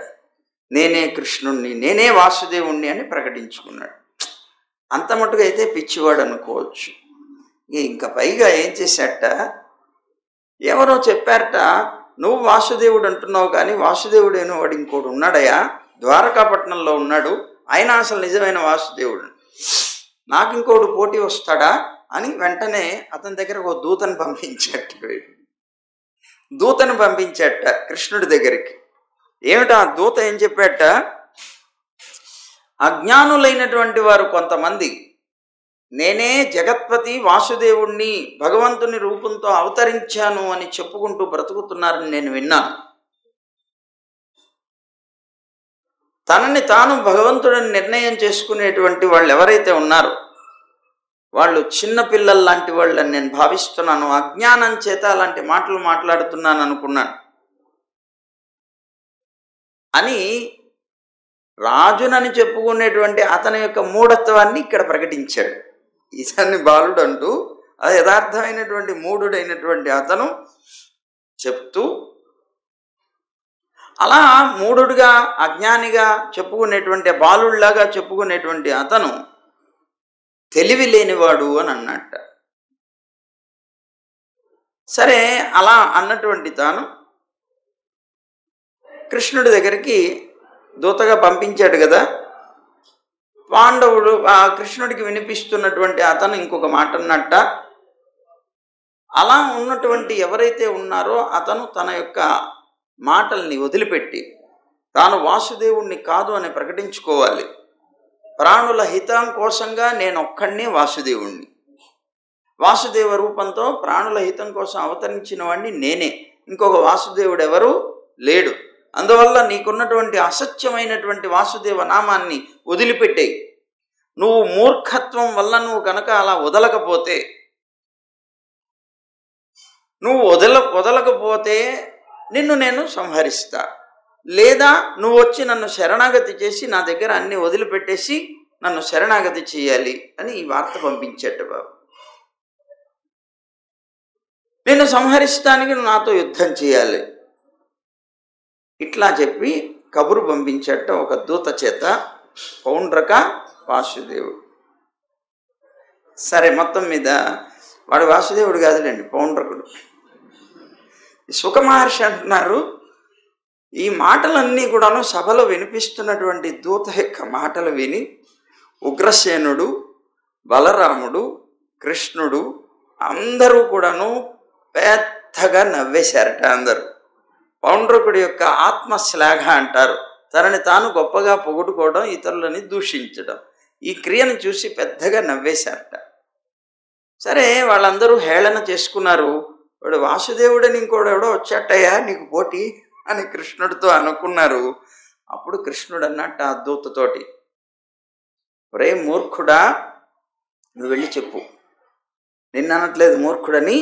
నేనే కృష్ణుణ్ణి, నేనే వాసుదేవుణ్ణి అని ప్రకటించుకున్నాడు. అంత మటుకు అయితే పిచ్చివాడు అనుకోవచ్చు. ఇంకా పైగా ఏం చేశాట, ఎవరో చెప్పారట, నువ్వు వాసుదేవుడు అంటున్నావు కానీ వాసుదేవుడైన వాడు ఇంకోటి ఉన్నాడయా, ద్వారకాపట్నంలో ఉన్నాడు, ఆయన అసలు నిజమైన వాసుదేవుడు, నాకు ఇంకోడు పోటీ వస్తాడా అని వెంటనే అతని దగ్గర ఒక దూతను పంపించాట కృష్ణుడి దగ్గరికి. ఏమిటా దూత ఏం చెప్పాట, అజ్ఞానులైనటువంటి వారు కొంతమంది నేనే జగత్పతి వాసుదేవుణ్ణి, భగవంతుని రూపంతో అవతరించాను అని చెప్పుకుంటూ బ్రతుకుతున్నారని నేను విన్నాను. తనని తాను భగవంతుడిని నిర్ణయం చేసుకునేటువంటి వాళ్ళు ఎవరైతే ఉన్నారో వాళ్ళు చిన్నపిల్లల లాంటి వాళ్ళని నేను భావిస్తున్నాను. అజ్ఞానం చేత అలాంటి మాటలు మాట్లాడుతున్నాను అనుకున్నాను అని రాజునని చెప్పుకునేటువంటి అతని యొక్క మూఢత్వాన్ని ఇక్కడ ప్రకటించాడు. ఇతన్ని బాలుడు అంటూ అది యథార్థమైనటువంటి మూఢుడైనటువంటి అతను చెప్తూ, అలా మూఢుడుగా అజ్ఞానిగా చెప్పుకునేటువంటి బాలుడిలాగా చెప్పుకునేటువంటి అతను తెలివి లేనివాడు అని అన్నట్ట. సరే, అలా అన్నటువంటి తాను కృష్ణుడి దగ్గరికి దూతగా పంపించాడు కదా. పాండవుడు ఆ కృష్ణుడికి వినిపిస్తున్నటువంటి అతను ఇంకొక మాట అన్నట్ట. అలా ఉన్నటువంటి ఎవరైతే ఉన్నారో అతను తన యొక్క మాటల్ని వదిలిపెట్టి తాను వాసుదేవుణ్ణి కాదు అని ప్రకటించుకోవాలి. ప్రాణుల హితం కోసంగా నేను ఒక్కడినే వాసుదేవుణ్ణి, వాసుదేవ రూపంతో ప్రాణుల హితం కోసం అవతరించిన వాడిని నేనే, ఇంకొక వాసుదేవుడు ఎవరు లేడు. అందువల్ల నీకున్నటువంటి అసత్యమైనటువంటి వాసుదేవ నామాన్ని వదిలిపెట్టేయి. నువ్వు మూర్ఖత్వం వల్ల నువ్వు కనుక అలా వదలకపోతే, నువ్వు వదలకపోతే నిన్ను నేను సంహరిస్తా, లేదా నువ్వు వచ్చి నన్ను శరణాగతి చేసి నా దగ్గర అన్ని వదిలిపెట్టేసి నన్ను శరణాగతి చేయాలి అని ఈ వార్త పంపించట. బాబు, నిన్ను సంహరిస్తానికి నువ్వు నాతో యుద్ధం చేయాలి. ఇట్లా చెప్పి కబురు పంపించట ఒక దూత చేత, పౌండ్రక వాసుదేవుడు. సరే, మొత్తం మీద వాడు వాసుదేవుడు కాదులేండి, పౌండ్రకుడు. శుక మహర్షి అంటున్నారు, ఈ మాటలన్నీ కూడాను సభలో వినిపిస్తున్నటువంటి దూత యొక్క మాటలు విని ఉగ్రసేనుడు, బలరాముడు, కృష్ణుడు అందరూ కూడాను పెద్దగా నవ్వేశారట. అందరూ పౌండ్రకుడి యొక్క ఆత్మశ్లాఘ అంటారు, తనని తాను గొప్పగా పొగుడుకోవడం, ఇతరులని దూషించడం. ఈ క్రియను చూసి పెద్దగా నవ్వేశారట. సరే, వాళ్ళందరూ హేళన చేసుకున్నారు. వాడు వాసుదేవుడని ఇంకోడెవడో వచ్చాటయ్యా నీకు పోటీ అని కృష్ణుడితో అనుకున్నారు. అప్పుడు కృష్ణుడు అన్నట్టు ఆ దూతతోటి, ఒరే మూర్ఖుడా, నువ్వు వెళ్ళి చెప్పు. నిన్ను అనట్లేదు మూర్ఖుడని,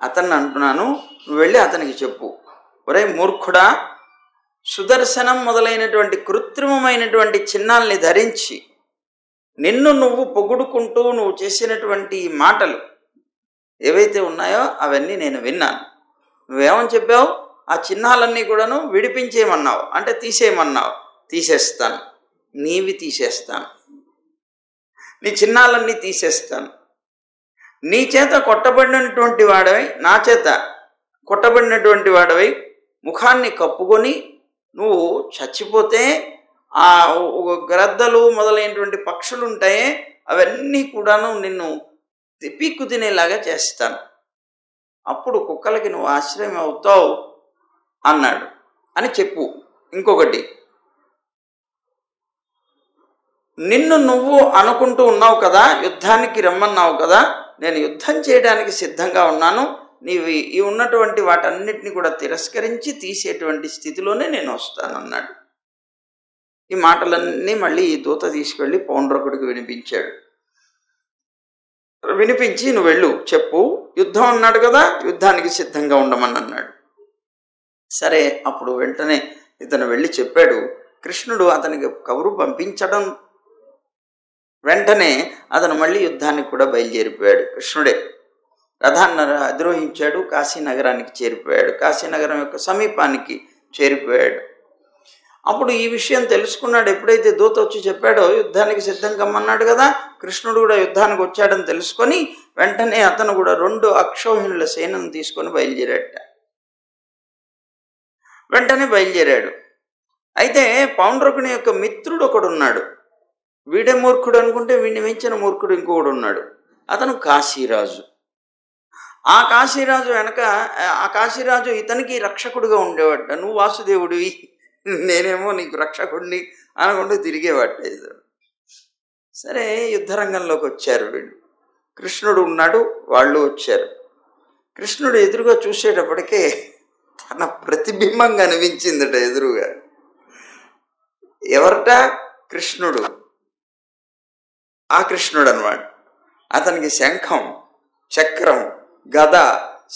అతన్ని అంటున్నాను, నువ్వు వెళ్ళి అతనికి చెప్పు. ఒరే మూర్ఖుడా, సుదర్శనం మొదలైనటువంటి కృత్రిమమైనటువంటి చిహ్నాల్ని ధరించి నిన్ను నువ్వు పొగుడుకుంటూ నువ్వు చేసినటువంటి మాటలు ఏవైతే ఉన్నాయో అవన్నీ నేను విన్నాను. నువ్వేమని చెప్పావు? ఆ చిహ్నాలన్నీ కూడాను విడిపించేయమన్నావు, అంటే తీసేయమన్నావు. తీసేస్తాను, నీవి తీసేస్తాను, నీ చిహ్నాలన్నీ తీసేస్తాను. నీ చేత కొట్టబడినటువంటి వాడవై, నా చేత కొట్టబడినటువంటి వాడవై ముఖాన్ని కప్పుకొని నువ్వు చచ్చిపోతే ఆ గ్రద్దలు మొదలైనటువంటి పక్షులు ఉంటాయే అవన్నీ కూడాను నిన్ను పీక్కు తినేలాగా చేస్తాను. అప్పుడు కుక్కలకి నువ్వు ఆశ్రయం అవుతావు అన్నాడు అని చెప్పు. ఇంకొకటి, నిన్ను నువ్వు అనుకుంటూ ఉన్నావు కదా, యుద్ధానికి రమ్మన్నావు కదా, నేను యుద్ధం చేయడానికి సిద్ధంగా ఉన్నాను. నీవు ఈ ఉన్నటువంటి వాటన్నిటిని కూడా తిరస్కరించి తీసేటువంటి స్థితిలోనే నేను వస్తానన్నాడు. ఈ మాటలన్నీ మళ్ళీ ఈ దూత తీసుకెళ్ళి పౌండ్రకుడికి వినిపించాడు. వినిపించి, నువ్వు వెళ్ళు చెప్పు, యుద్ధం అన్నాడు కదా, యుద్ధానికి సిద్ధంగా ఉండమని అన్నాడు. సరే, అప్పుడు వెంటనే ఇతను వెళ్ళి చెప్పాడు. కృష్ణుడు అతనికి కబురు పంపించడం వెంటనే అతను మళ్ళీ యుద్ధానికి కూడా బయలుదేరిపోయాడు. కృష్ణుడే రథాన్ని అధిరోహించాడు, కాశీనగరానికి చేరిపోయాడు, కాశీనగరం యొక్క సమీపానికి చేరిపోయాడు. అప్పుడు ఈ విషయం తెలుసుకున్నాడు. ఎప్పుడైతే దూత వచ్చి చెప్పాడో యుద్ధానికి సిద్ధం కమ్మన్నాడు కదా, కృష్ణుడు కూడా యుద్ధానికి వచ్చాడని తెలుసుకొని వెంటనే అతను కూడా 2 అక్షౌహిణుల సేనను తీసుకొని బయలుదేరాట. వెంటనే బయలుదేరాడు. అయితే పౌండ్రకుని యొక్క మిత్రుడు ఒకడున్నాడు. వీడే మూర్ఖుడు అనుకుంటే వీడిని మించిన మూర్ఖుడు ఇంకొకడు ఉన్నాడు. అతను కాశీరాజు. ఆ కాశీరాజు ఇతనికి రక్షకుడుగా ఉండేవాట. నువ్వు వాసుదేవుడివి, నేనేమో నీకు రక్షకుడిని అనుకుంటూ తిరిగేవాట. సరే, యుద్ధరంగంలోకి వచ్చారు వీళ్ళు. కృష్ణుడు ఉన్నాడు, వాళ్ళు వచ్చారు. కృష్ణుడు ఎదురుగా చూసేటప్పటికే తన ప్రతిబింబం కనిపించిందట ఎదురుగా. ఎవరట? కృష్ణుడు. ఆ కృష్ణుడు అన్నమాట. అతనికి శంఖం, చక్రం, గద,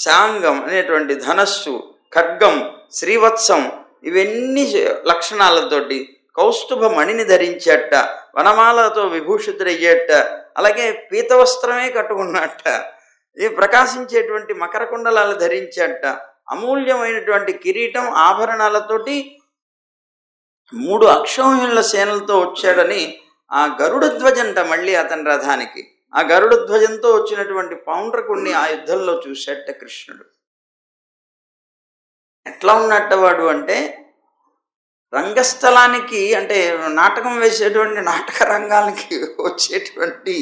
శాంగం అనేటువంటి ధనస్సు, ఖడ్గం, శ్రీవత్సం ఇవన్నీ లక్షణాలతోటి కౌస్తుభ మణిని ధరించేట, వనమాలతో విభూషితుడయ్యేట, అలాగే పీతవస్త్రమే కట్టుకున్నట్ట, ఈ ప్రకాశించేటువంటి మకర కుండలాలు ధరించేట, అమూల్యమైనటువంటి కిరీటం, ఆభరణాలతోటి 3 అక్షౌహిణుల సేనలతో వచ్చాడని ఆ గరుడ ధ్వజంట మళ్ళీ అతని రథానికి. ఆ గరుడ ధ్వజంతో వచ్చినటువంటి పౌండ్రకుడిని ఆ యుద్ధంలో చూసేట కృష్ణుడు. ఎట్లా ఉన్నట్టవాడు అంటే, రంగస్థలానికి అంటే నాటకం వేసేటువంటి నాటక రంగానికి వచ్చేటువంటి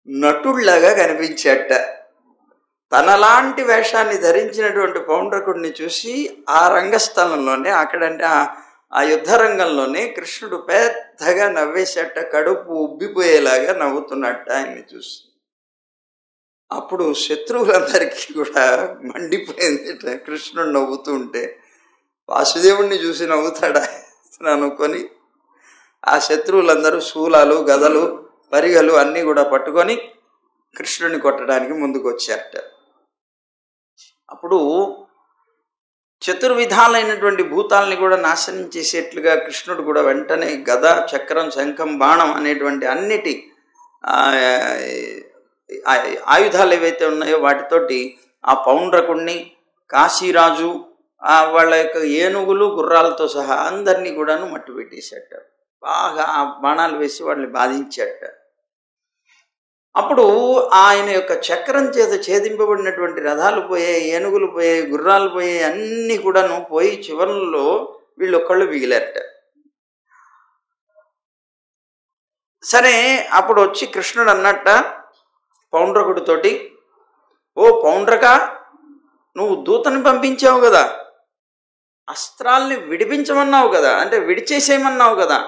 నటుళ్లాగా కనిపించేట. తనలాంటి వేషాన్ని ధరించినటువంటి పౌండ్రకుడిని చూసి ఆ రంగస్థలంలోనే, అక్కడంటే ఆ యుద్ధ రంగంలోనే కృష్ణుడు పెద్దగా నవ్వేసేట, కడుపు ఉబ్బిపోయేలాగా నవ్వుతున్నట్ట ఆయన్ని చూసి. అప్పుడు శత్రువులందరికీ కూడా మండిపోయింది. కృష్ణుడు నవ్వుతూ ఉంటే వాసుదేవుణ్ణి చూసి నవ్వుతాడా అనుకొని ఆ శత్రువులందరూ శూలాలు, గదలు, పరిగలు అన్నీ కూడా పట్టుకొని కృష్ణుడిని కొట్టడానికి ముందుకు వచ్చారట. అప్పుడు చతుర్విధాలైనటువంటి భూతాలని కూడా నాశనం చేసేట్లుగా కృష్ణుడు కూడా వెంటనే గద, చక్రం, శంఖం, బాణం అనేటువంటి అన్నిటి ఆయుధాలు ఏవైతే ఉన్నాయో వాటితోటి ఆ పౌండ్రకుణ్ణి, కాశీరాజు, వాళ్ళ యొక్క ఏనుగులు, గుర్రాలతో సహా అందరినీ కూడాను మట్టు పెట్టేశాట. బాగా ఆ బాణాలు వేసి వాళ్ళని బాధించాట. అప్పుడు ఆయన యొక్క చక్రం చేత ఛేదింపబడినటువంటి రథాలు పోయాయి, ఏనుగులు పోయాయి, గుర్రాలు పోయాయి, అన్నీ కూడాను పోయి చివరిలో వీళ్ళు ఒక్కళ్ళు మిగిలారట. సరే, అప్పుడు వచ్చి కృష్ణుడు అన్నట్ట పౌండ్రకుడితోటి, ఓ పౌండ్రక, నువ్వు దూతని పంపించావు కదా, అస్త్రాల్ని విడిపించమన్నావు కదా, అంటే విడిచేసేయమన్నావు కదా.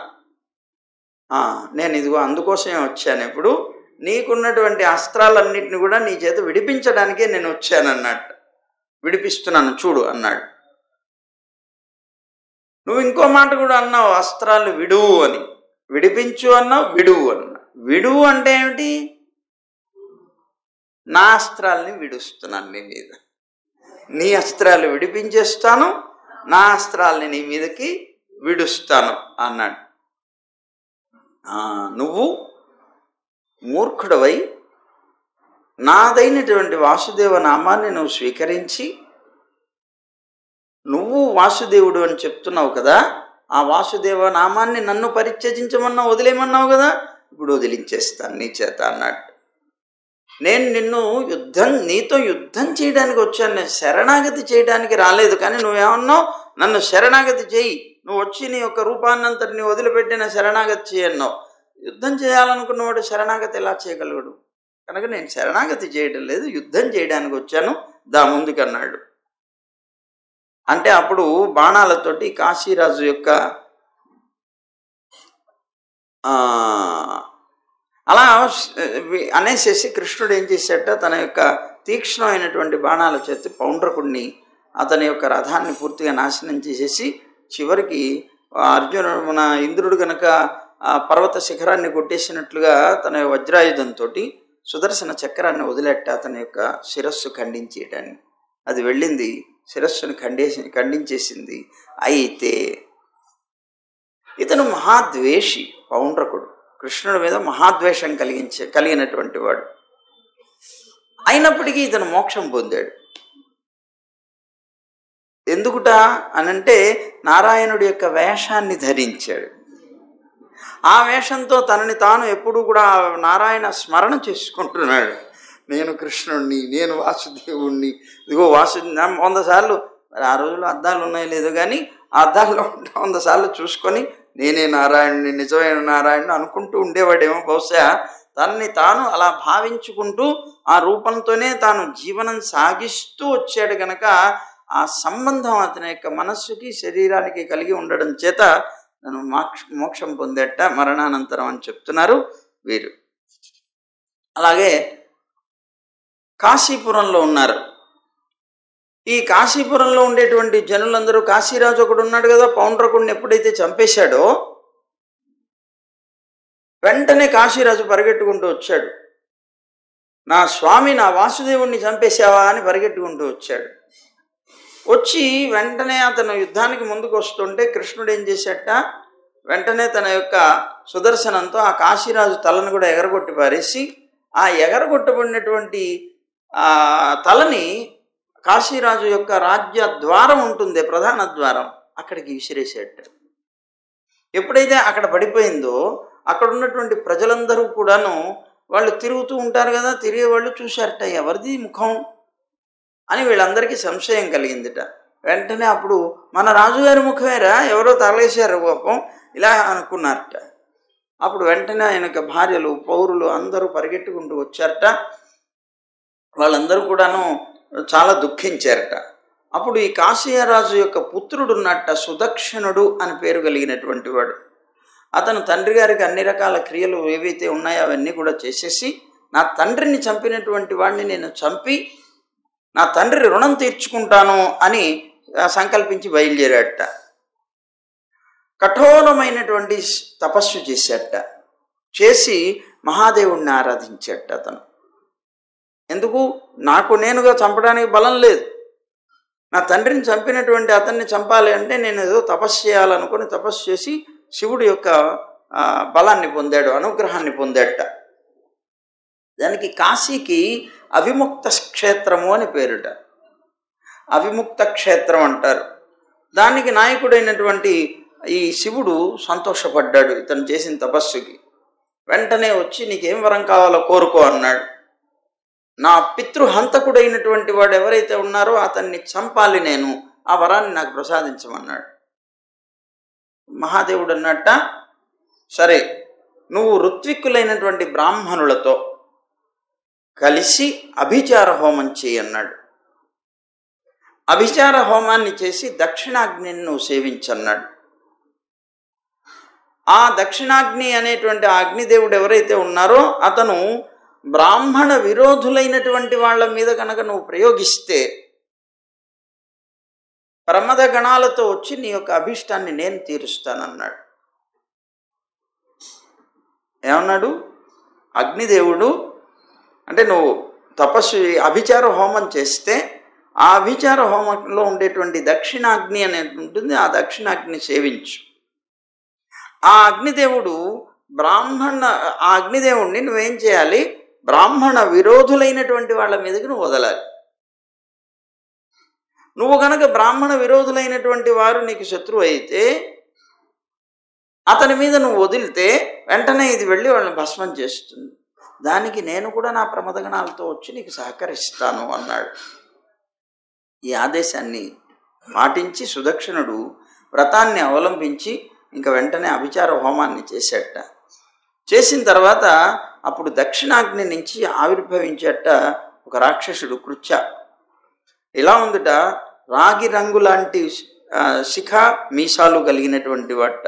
నేను ఇదిగో అందుకోసమే వచ్చాను, ఇప్పుడు నీకున్నటువంటి అస్త్రాలన్నింటినీ కూడా నీ చేత విడిపించడానికే నేను వచ్చాను అన్నట్టు. విడిపిస్తున్నాను చూడు అన్నాడు. నువ్వు ఇంకో మాట కూడా అన్నావు, అస్త్రాలు విడువు అని. విడిపించు అన్నావు, విడువు అన్నా. విడువు అంటే ఏమిటి? నా అస్త్రాలని విడుస్తున్నాను నీ మీద, నీ అస్త్రాలు విడిపించేస్తాను, నా అస్త్రాలని నీ మీదకి విడుస్తాను అన్నాడు. నువ్వు మూర్ఖుడవై నాదైనటువంటి వాసుదేవ నామాన్ని నువ్వు స్వీకరించి నువ్వు వాసుదేవుడు అని చెప్తున్నావు కదా, ఆ వాసుదేవ నామాన్ని నన్ను పరిత్యజించమన్నావు, వదిలేయమన్నావు కదా, ఇప్పుడు వదిలించేస్తాను నీ చేత అన్నాడు. నేను నీతో యుద్ధం చేయడానికి వచ్చాను, నేను శరణాగతి చేయడానికి రాలేదు. కానీ నువ్వేమన్నావు, నన్ను శరణాగతి చేయి, నువ్వు వచ్చి నీ యొక్క రూపాన్నంతటిని వదిలిపెట్టిన శరణాగతి చేయన్నావు. యుద్ధం చేయాలనుకున్నవాడు శరణాగతి ఎలా చేయగలడు? కనుక నేను శరణాగతి చేయడం లేదు, యుద్ధం చేయడానికి వచ్చాను, దా ముందుకన్నాడు. అంటే అప్పుడు బాణాలతోటి కాశీరాజు యొక్క అలా అనేసేసి కృష్ణుడు ఏం చేశాట, తన యొక్క తీక్ష్ణమైనటువంటి బాణాల చేతి పౌండ్రకుడిని అతని యొక్క రథాన్ని పూర్తిగా నాశనం చేసేసి చివరికి మన ఇంద్రుడు కనుక పర్వత శిఖరాన్ని కొట్టేసినట్లుగా తన వజ్రాయుధంతో సుదర్శన చక్రాన్ని వదిలేట అతని యొక్క శిరస్సు ఖండించేయటాన్ని. అది వెళ్ళింది, శిరస్సును ఖండించేసింది. అయితే ఇతను మహాద్వేషి, పౌండ్రకుడు కృష్ణుడి మీద మహాద్వేషం కలిగినటువంటి వాడు. అయినప్పటికీ ఇతను మోక్షం పొందాడు. ఎందుకుట అనంటే నారాయణుడి యొక్క వేషాన్ని ధరించాడు. ఆ వేషంతో తనని తాను ఎప్పుడూ కూడా నారాయణ స్మరణ చేసుకుంటున్నాడు. నేను కృష్ణుడిని, నేను వాసుదేవుణ్ణి, ఇదిగో 100 సార్లు, ఆ రోజుల్లో అద్దాలు ఉన్నాయో లేదో కానీ ఆ అద్దాల్లో 100 సార్లు చూసుకొని నేనే నారాయణుని, నిజమైన నారాయణుని అనుకుంటూ ఉండేవాడేమో. బహుశా తనని తాను అలా భావించుకుంటూ ఆ రూపంతోనే తాను జీవనం సాగిస్తూ వచ్చాడు కనుక ఆ సంబంధం అతని యొక్క మనస్సుకి శరీరానికి కలిగి ఉండడం చేత తను మోక్షం పొందేట మరణానంతరం అని చెప్తున్నారు వీరు. అలాగే కాశీపురంలో ఉన్నారు. ఈ కాశీపురంలో ఉండేటువంటి జనులందరూ, కాశీరాజు ఒకడు ఉన్నాడు కదా, పౌండ్రకుడిని ఎప్పుడైతే చంపేశాడో వెంటనే కాశీరాజు పరిగెట్టుకుంటూ వచ్చాడు. నా స్వామి, నా వాసుదేవుణ్ణి చంపేశావా అని పరిగెట్టుకుంటూ వచ్చాడు. వచ్చి వెంటనే అతను యుద్ధానికి ముందుకు వస్తుంటే కృష్ణుడు ఏం చేశాట, వెంటనే తన యొక్క సుదర్శనంతో ఆ కాశీరాజు తలను కూడా ఎగరగొట్టి పారేసి ఆ ఎగరగొట్టబడినటువంటి తలని కాశీరాజు యొక్క రాజ్య ద్వారం ఉంటుంది, ప్రధాన ద్వారం, అక్కడికి విసిరేసేట. ఎప్పుడైతే అక్కడ పడిపోయిందో అక్కడ ఉన్నటువంటి ప్రజలందరూ కూడాను వాళ్ళు తిరుగుతూ ఉంటారు కదా, తిరిగే వాళ్ళు చూశారట, ఎవరిది ముఖం అని వీళ్ళందరికీ సంశయం కలిగిందిట. వెంటనే అప్పుడు మన రాజుగారి ముఖమేరా, ఎవరో తరలేశారు పాపం, ఇలా అనుకున్నారట. అప్పుడు వెంటనే ఆయనకు భార్యలు, పౌరులు అందరూ పరిగెట్టుకుంటూ వచ్చారట. వాళ్ళందరూ కూడాను చాలా దుఃఖించారట. అప్పుడు ఈ కాశీరాజు యొక్క పుత్రుడు ఉన్నట్ట, సుదక్షిణుడు అని పేరు కలిగినటువంటి వాడు. అతను తండ్రి గారికి అన్ని రకాల క్రియలు ఏవైతే ఉన్నాయో అవన్నీ కూడా చేసేసి, నా తండ్రిని చంపినటువంటి వాడిని నేను చంపి నా తండ్రి రుణం తీర్చుకుంటాను అని సంకల్పించి బయలుదేరాట. కఠోరమైనటువంటి తపస్సు చేశాట. చేసి మహాదేవుణ్ణి ఆరాధించాట అతను. ఎందుకు? నాకు నేనుగా చంపడానికి బలం లేదు, నా తండ్రిని చంపినటువంటి అతన్ని చంపాలి అంటే నేను ఏదో తపస్సు చేయాలనుకుని తపస్సు చేసి శివుడి యొక్క బలాన్ని పొందాడు, అనుగ్రహాన్ని పొందాట. దానికి కాశీకి అవిముక్త క్షేత్రము అని పేరుట. అవిముక్త క్షేత్రం అంటారు. దానికి నాయకుడైనటువంటి ఈ శివుడు సంతోషపడ్డాడు ఇతను చేసిన తపస్సుకి. వెంటనే వచ్చి నీకేం వరం కావాలో కోరుకో అన్నాడు. నా పితృహంతకుడైనటువంటి వాడు ఎవరైతే ఉన్నారో అతన్ని చంపాలి, నేను ఆ వరాన్ని నాకు ప్రసాదించమన్నాడు. మహాదేవుడు అన్నట్ట, సరే నువ్వు ఋత్విక్కులైనటువంటి బ్రాహ్మణులతో కలిసి అభిచార హోమం చేయి అన్నాడు. అభిచార హోమాన్ని చేసి దక్షిణాగ్నిని నువ్వు సేవించన్నాడు. ఆ దక్షిణాగ్ని అనేటువంటి అగ్నిదేవుడు ఎవరైతే ఉన్నారో అతను బ్రాహ్మణ విరోధులైనటువంటి వాళ్ళ మీద కనుక నువ్వు ప్రయోగిస్తే ప్రమద గణాలతో వచ్చి నీ యొక్క అభిష్టాన్ని నేను తీరుస్తానన్నాడు. ఏమన్నాడు అగ్నిదేవుడు అంటే, నువ్వు తపస్సు అభిచార హోమం చేస్తే ఆ అభిచార హోమంలో ఉండేటువంటి దక్షిణాగ్ని అనేది ఉంటుంది, ఆ దక్షిణాగ్ని సేవించు. ఆ అగ్నిదేవుడు ఆ అగ్నిదేవుడిని నువ్వేం చేయాలి, బ్రాహ్మణ విరోధులైనటువంటి వాళ్ళ మీదకి నువ్వు వదలాలి. నువ్వు కనుక బ్రాహ్మణ విరోధులైనటువంటి వారు నీకు శత్రువు అయితే అతని మీద నువ్వు వదిలితే వెంటనే ఇది వెళ్ళి వాళ్ళని భస్మం చేస్తుంది. దానికి నేను కూడా నా ప్రమదగణాలతో వచ్చి నీకు సహకరిస్తాను అన్నాడు. ఈ ఆదేశాన్ని పాటించి సుదక్షిణుడు వ్రతాన్ని అవలంబించి ఇంకా వెంటనే అభిచార హోమాన్ని చేసేట. చేసిన తర్వాత అప్పుడు దక్షిణాగ్ని నుంచి ఆవిర్భవించేట ఒక రాక్షసుడు కృత్య. ఇలా ఉందట, రాగి రంగు లాంటి శిఖ మీసాలు కలిగినటువంటి వాట,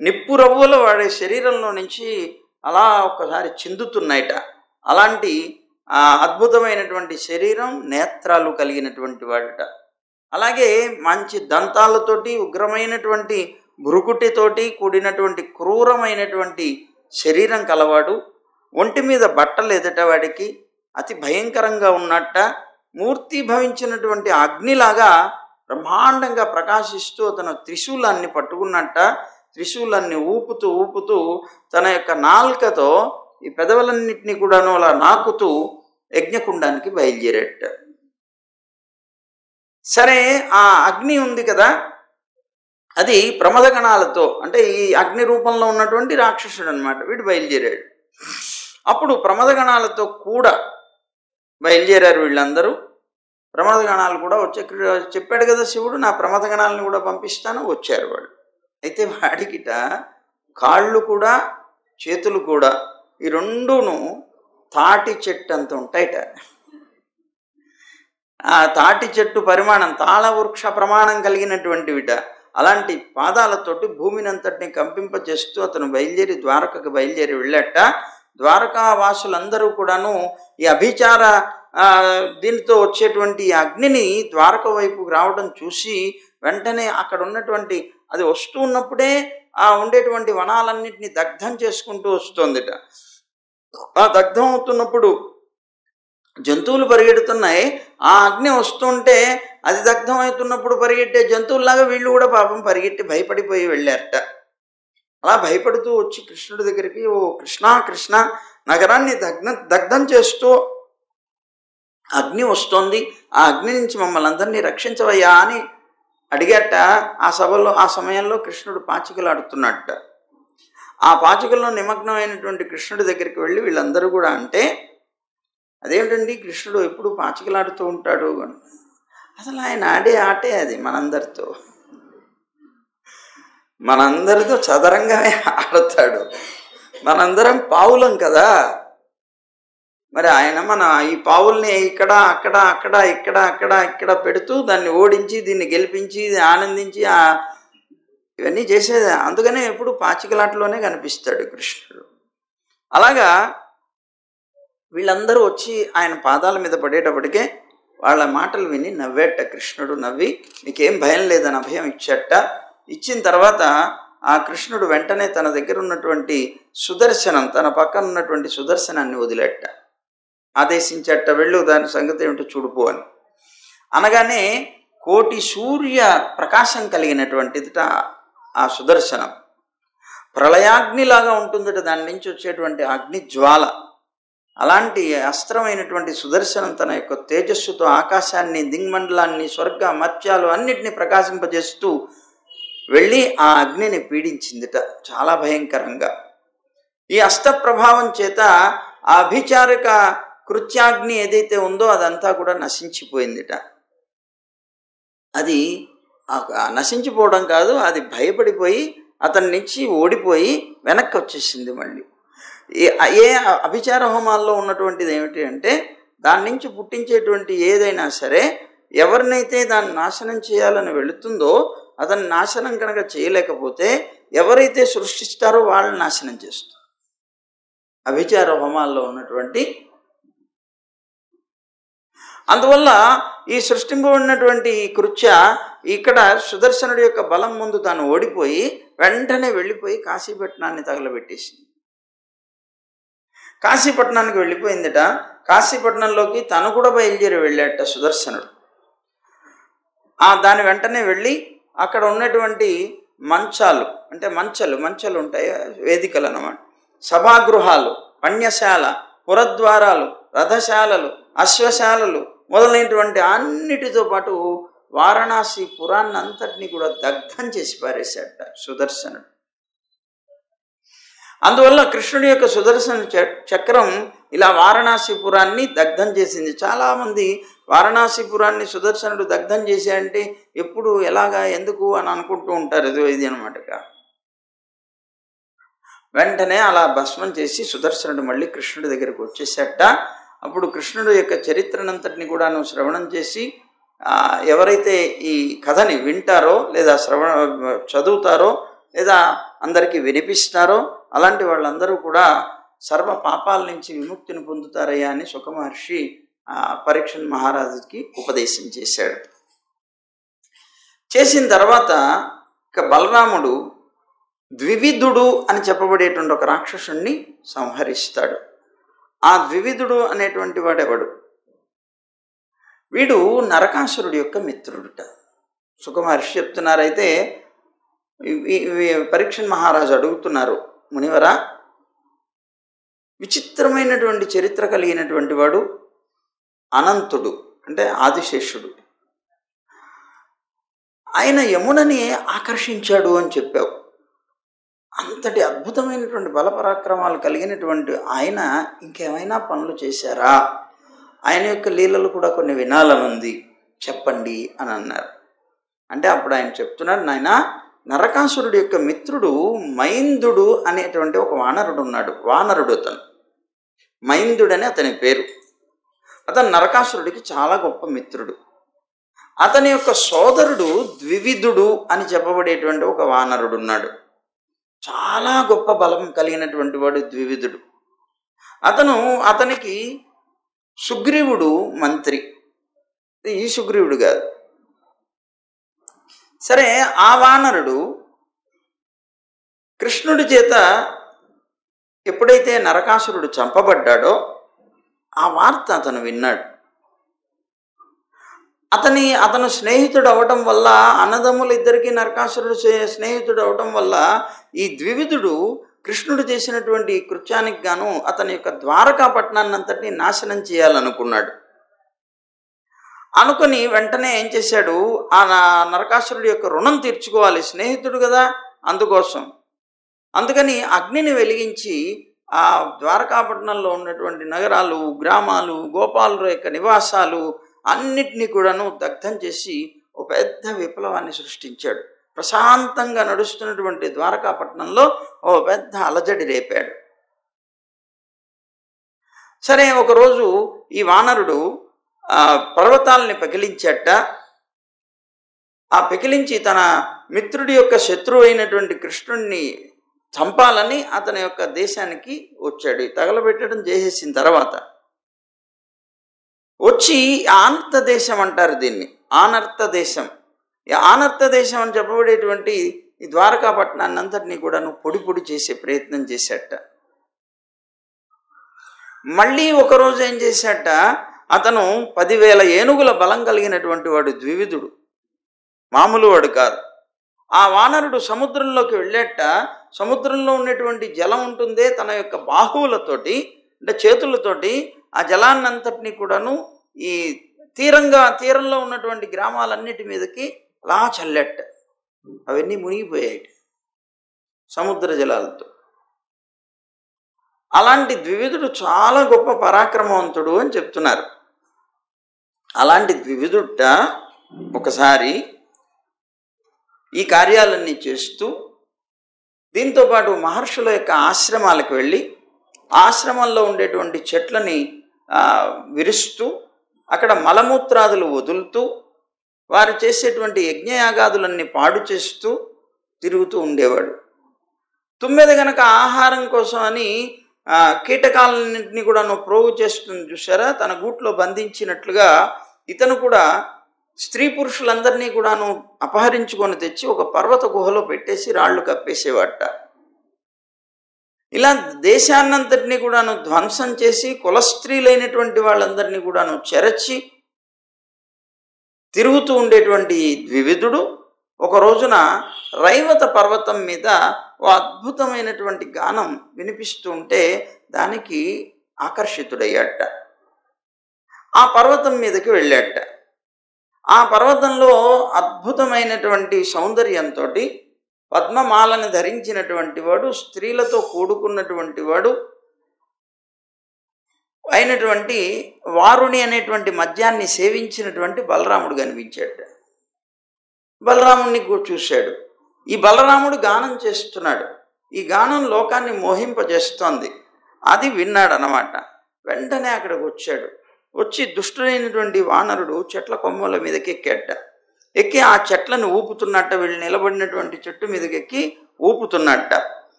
నిప్పు రవ్వలు వాడి శరీరంలో నుంచి అలా ఒక్కసారి చిందుతున్నాయిట. అలాంటి అద్భుతమైనటువంటి శరీరం, నేత్రాలు కలిగినటువంటి వాడట. అలాగే మంచి దంతాలతోటి, ఉగ్రమైనటువంటి భృకుటితోటి కూడినటువంటి క్రూరమైనటువంటి శరీరం కలవాడు. ఒంటి మీద బట్టలు ఎదట వాడికి, అతి భయంకరంగా ఉన్నట్ట. మూర్తి భవించినటువంటి అగ్నిలాగా బ్రహ్మాండంగా ప్రకాశిస్తూ అతను త్రిశూలాన్ని పట్టుకున్నట్ట. త్రిశూలాన్ని ఊపుతూ ఊపుతూ తన యొక్క నాల్కతో ఈ పెదవులన్నింటినీ కూడాను అలా నాకుతూ యజ్ఞకుండానికి బయలుదేరేట. సరే, ఆ అగ్ని ఉంది కదా, అది ప్రమదగణాలతో అంటే ఈ అగ్ని రూపంలో ఉన్నటువంటి రాక్షసుడు అనమాట. వీడు బయలుదేరాడు. అప్పుడు ప్రమదగణాలతో కూడా బయలుదేరారు వీళ్ళందరూ. ప్రమదగణాలు కూడా వచ్చే, చెప్పాడు కదా శివుడు, నా ప్రమదగణాలను కూడా పంపిస్తాను. వచ్చారు వాళ్ళు. అయితే వాడికిట కాళ్ళు కూడా చేతులు కూడా ఈ రెండును తాటి చెట్టు అంత ఉంటాయిట. ఆ తాటి చెట్టు పరిమాణం, తాళ వృక్ష ప్రమాణం కలిగినటువంటివిట. అలాంటి పాదాలతోటి భూమిని అంతటిని కంపింపజేస్తూ అతను బయలుదేరి ద్వారకకు బయలుదేరి వెళ్ళాట. ద్వారకా వాసులందరూ కూడాను ఈ అభిచార దీనితో వచ్చేటువంటి అగ్నిని ద్వారక వైపుకు రావడం చూసి వెంటనే అక్కడ ఉన్నటువంటి, అది వస్తూ ఉన్నప్పుడే ఆ ఉండేటువంటి వనాలన్నింటినీ దగ్ధం చేసుకుంటూ వస్తుందిట. ఆ దగ్ధం అవుతున్నప్పుడు జంతువులు పరిగెడుతున్నాయి. ఆ అగ్ని వస్తుంటే అది దగ్ధం అవుతున్నప్పుడు పరిగెట్టే జంతువుల్లాగా వీళ్ళు కూడా పాపం పరిగెట్టి భయపడిపోయి వెళ్ళారట. అలా భయపడుతూ వచ్చి కృష్ణుడి దగ్గరికి, ఓ కృష్ణ కృష్ణ, నగరాన్ని దగ్ధం చేస్తూ అగ్ని వస్తోంది, ఆ అగ్ని నుంచి మమ్మల్ని అందరినీ రక్షించవయ్యా అని అడిగాట. ఆ సభలో ఆ సమయంలో కృష్ణుడు పాచికలాడుతున్నట్ట. ఆ పాచికల్లో నిమగ్నమైనటువంటి కృష్ణుడి దగ్గరికి వెళ్ళి వీళ్ళందరూ కూడా అంటే, అదేమిటండి కృష్ణుడు ఎప్పుడు పాచికలాడుతూ ఉంటాడు అని. అసలు ఆయన ఆడే ఆటే అది మనందరితో చదరంగానే ఆడతాడు. మనందరం పావులం కదా. మరి ఆయన మన ఈ పావుల్ని ఇక్కడ అక్కడ అక్కడ ఇక్కడ అక్కడ ఇక్కడ పెడుతూ దాన్ని ఓడించి దీన్ని గెలిపించి ఆనందించి ఇవన్నీ చేసేది. అందుకనే ఎప్పుడు పాచికలాటలోనే కనిపిస్తాడు కృష్ణుడు. అలాగా వీళ్ళందరూ వచ్చి ఆయన పాదాల మీద పడేటప్పటికే వాళ్ళ మాటలు విని నవ్వేట కృష్ణుడు. నవ్వి నీకేం భయం లేదని అభయం ఇచ్చట. ఇచ్చిన తర్వాత ఆ కృష్ణుడు వెంటనే తన దగ్గర ఉన్నటువంటి సుదర్శనం, తన పక్కన ఉన్నటువంటి సుదర్శనాన్ని వదిలేట, ఆదేశించట, వెళ్ళు దాని సంగతి ఏమిటో చూడుపో అని. అనగానే కోటి సూర్య ప్రకాశం కలిగినటువంటిదిట ఆ సుదర్శనం. ప్రళయాగ్నిలాగా ఉంటుందట దాని నుంచి వచ్చేటువంటి అగ్ని జ్వాల. అలాంటి అస్త్రమైనటువంటి సుదర్శనం తన యొక్క తేజస్సుతో ఆకాశాన్ని, దిగ్మండలాన్ని, స్వర్గ మత్స్యాలు అన్నిటినీ ప్రకాశింపజేస్తూ వెళ్ళి ఆ అగ్నిని పీడించిందిట చాలా భయంకరంగా. ఈ అస్త ప్రభావం చేత ఆ అభిచారక కృత్యాగ్ని ఏదైతే ఉందో అదంతా కూడా నశించిపోయిందిట. అది నశించిపోవడం కాదు, అది భయపడిపోయి అతని నుంచి ఓడిపోయి వెనక్కి వచ్చేసింది. మళ్ళీ ఏ అభిచార హోమాల్లో ఉన్నటువంటిది ఏమిటి అంటే, దాని నుంచి పుట్టించేటువంటి ఏదైనా సరే ఎవరినైతే దాన్ని నాశనం చేయాలని వెళుతుందో అతన్ని నాశనం కనుక చేయలేకపోతే ఎవరైతే సృష్టిస్తారో వాళ్ళని నాశనం చేస్తారు. అభిచార హోమాల్లో ఉన్నటువంటి అందువల్ల ఈ సృష్టింపబడినటువంటి ఈ కృత్య ఇక్కడ సుదర్శనుడి యొక్క బలం ముందు తాను ఓడిపోయి వెంటనే వెళ్ళిపోయి కాశీపట్నాన్ని తగలబెట్టేసింది. కాశీపట్నానికి వెళ్ళిపోయిందట. కాశీపట్నంలోకి తను కూడా బయలుదేరి వెళ్ళాట సుదర్శనుడు. దాని వెంటనే వెళ్ళి అక్కడ ఉన్నటువంటి మంచాలు, అంటే మంచలు ఉంటాయి, వేదికలు అన్నమాట, సభాగృహాలు, పణ్యశాల, పురద్వారాలు, రథశాలలు, అశ్వశాలలు మొదలైనటువంటి అన్నిటితో పాటు వారణాసి పురాన్ని అంతటినీ కూడా దగ్ధం చేసి పారేశాట సుదర్శనుడు. అందువల్ల కృష్ణుడి యొక్క సుదర్శన చక్రం ఇలా వారణాసిపురాన్ని దగ్ధం చేసింది. చాలామంది వారణాసిపురాన్ని సుదర్శనుడు దగ్ధం చేశాయంటే ఎప్పుడు, ఎలాగా, ఎందుకు అని అనుకుంటూ ఉంటారు. ఇది అనమాట. వెంటనే అలా భస్మం చేసి సుదర్శనుడు మళ్ళీ కృష్ణుడి దగ్గరికి వచ్చేసేట. అప్పుడు కృష్ణుడి యొక్క చరిత్రనంతటిని కూడాను శ్రవణం చేసి ఎవరైతే ఈ కథని వింటారో లేదా చదువుతారో లేదా అందరికీ వినిపిస్తారో అలాంటి వాళ్ళందరూ కూడా సర్వ పాపాల నుంచి విముక్తిని పొందుతారయ్యా అని శుక మహర్షి పరీక్షణ్ మహారాజుకి ఉపదేశం చేశాడు. చేసిన తర్వాత ఇక బలరాముడు ద్వివిధుడు అని చెప్పబడేటువంటి ఒక రాక్షసుణ్ణి సంహరిస్తాడు. ఆ ద్వివిధుడు అనేటువంటి వాడెవడు? వీడు నరకాసురుడి యొక్క మిత్రుడుట. శుక మహర్షి చెప్తున్నారైతే పరీక్షణ్ మహారాజు అడుగుతున్నారు, మునివరా, విచిత్రమైనటువంటి చరిత్ర కలిగినటువంటి వాడు అనంతుడు, అంటే ఆదిశేషుడు. ఆయన యమునని ఆకర్షించాడు అని చెప్పావు. అంతటి అద్భుతమైనటువంటి బలపరాక్రమాలు కలిగినటువంటి ఆయన ఇంకేమైనా పనులు చేశారా? ఆయన యొక్క లీలలు కూడా కొన్ని వినాలనుంది, చెప్పండి అని అన్నారు. అంటే అప్పుడు ఆయన చెప్తున్నారు, నాయన, నరకాసురుడి యొక్క మిత్రుడు మైందుడు అనేటువంటి ఒక వానరుడు ఉన్నాడు. వానరుడు అతను, మైందుడని అతని పేరు. అతను నరకాసురుడికి చాలా గొప్ప మిత్రుడు. అతని యొక్క సోదరుడు ద్వివిధుడు అని చెప్పబడేటువంటి ఒక వానరుడు ఉన్నాడు. చాలా గొప్ప బలం కలిగినటువంటి వాడు ద్వివిధుడు. అతనికి సుగ్రీవుడు మంత్రి. ఈ సుగ్రీవుడు కాదు. సరే, ఆ వానరుడు కృష్ణుడి చేత ఎప్పుడైతే నరకాసురుడు చంపబడ్డాడో ఆ వార్త అతను విన్నాడు. అతను స్నేహితుడు అవటం వల్ల, అన్నదమ్ములు ఇద్దరికి నరకాసురుడు స్నేహితుడు అవటం వల్ల ఈ ద్వివిధుడు కృష్ణుడు చేసినటువంటి కృత్యానికి గాను అతని యొక్క ద్వారకాపట్నాన్ని అంతటినీ నాశనం చేయాలనుకున్నాడు. అనుకుని వెంటనే ఏం చేశాడు, ఆ నరకాసురుడి యొక్క రుణం తీర్చుకోవాలి, స్నేహితుడు కదా, అందుకని అగ్నిని వెలిగించి ఆ ద్వారకాపట్నంలో ఉన్నటువంటి నగరాలు, గ్రామాలు, గోపాలుల యొక్క నివాసాలు అన్నిటినీ కూడాను దగ్ధం చేసి ఒక పెద్ద విప్లవాన్ని సృష్టించాడు. ప్రశాంతంగా నడుస్తున్నటువంటి ద్వారకాపట్నంలో ఓ పెద్ద అలజడి రేపాడు. సరే, ఒకరోజు ఈ వానరుడు పర్వతాలని పెకిలించట. ఆ పెకిలించి తన మిత్రుడి యొక్క శత్రువు అయినటువంటి కృష్ణుడిని చంపాలని అతని యొక్క దేశానికి వచ్చాడు. తగలబెట్టడం చేసేసిన తర్వాత వచ్చి ఆనర్త దేశం అంటారు దీన్ని, ఆనర్త దేశం. ఈ ఆనర్త దేశం అని చెప్పబడేటువంటి ఈ ద్వారకాపట్నాన్ని అంతటినీ కూడా పొడి పొడి చేసే ప్రయత్నం చేశాట. మళ్ళీ ఒకరోజు ఏం చేశాట, అతను 10,000 ఏనుగుల బలం కలిగినటువంటి వాడు ద్వివిధుడు, మామూలు వాడు కాదు. ఆ వానరుడు సముద్రంలోకి వెళ్ళేట. సముద్రంలో ఉన్నటువంటి జలం ఉంటుందే, తన యొక్క బాహువులతోటి, అంటే చేతులతోటి ఆ జలాన్నంతటినీ కూడాను ఈ తీరంలో ఉన్నటువంటి గ్రామాలన్నిటి మీదకి అలా చల్లెట్ట. అవన్నీ మునిగిపోయాయి సముద్ర జలాలతో. అలాంటి ద్వివిధుడు చాలా గొప్ప పరాక్రమవంతుడు అని చెప్తున్నారు. అలాంటి ద్వివిధుట ఒకసారి ఈ కార్యాలన్నీ చేస్తూ దీంతోపాటు మహర్షుల యొక్క ఆశ్రమాలకు వెళ్ళి ఆశ్రమంలో ఉండేటువంటి చెట్లని విరుస్తూ అక్కడ మలమూత్రాదులు వదులుతూ వారు చేసేటువంటి యజ్ఞయాగాదులన్నీ పాడు చేస్తూ తిరుగుతూ ఉండేవాడు. తుమ్మెద గనక ఆహారం కోసం అని కీటకాలన్నింటినీ కూడా ప్రోగు చేస్తుంది చూసారా, తన గూట్లో బంధించినట్లుగా ఇతను కూడా స్త్రీ పురుషులందరినీ కూడాను అపహరించుకొని తెచ్చి ఒక పర్వత గుహలో పెట్టేసి రాళ్లు కప్పేసేవాట. ఇలా దేశాన్నంతటినీ కూడాను ధ్వంసం చేసి కులస్త్రీలైనటువంటి వాళ్ళందరినీ కూడాను చెరచి తిరుగుతూ ఉండేటువంటి ద్వివిధుడు ఒక రోజున రైవత పర్వతం మీద ఓ అద్భుతమైనటువంటి గానం వినిపిస్తూ ఉంటే దానికి ఆకర్షితుడయ్యాట. ఆ పర్వతం మీదకి వెళ్ళాట. ఆ పర్వతంలో అద్భుతమైనటువంటి సౌందర్యంతో పద్మమాలను ధరించినటువంటి వాడు, స్త్రీలతో కూడుకున్నటువంటి వాడు అయినటువంటి వారుణి అనేటువంటి మద్యాన్ని సేవించినటువంటి బలరాముడు కనిపించాడు. బలరాముడిని చూశాడు. ఈ బలరాముడు గానం చేస్తున్నాడు. ఈ గానం లోకాన్ని మోహింపజేస్తోంది. అది విన్నాడు అన్నమాట. వెంటనే అక్కడికి వచ్చాడు. వచ్చి దుష్టుడైనటువంటి వానరుడు చెట్ల కొమ్మల మీదకి ఎక్కాట. ఎక్కి ఆ చెట్లను ఊపుతున్నట్ట, వీళ్ళు నిలబడినటువంటి చెట్టు మీదకి ఎక్కి ఊపుతున్నట్ట.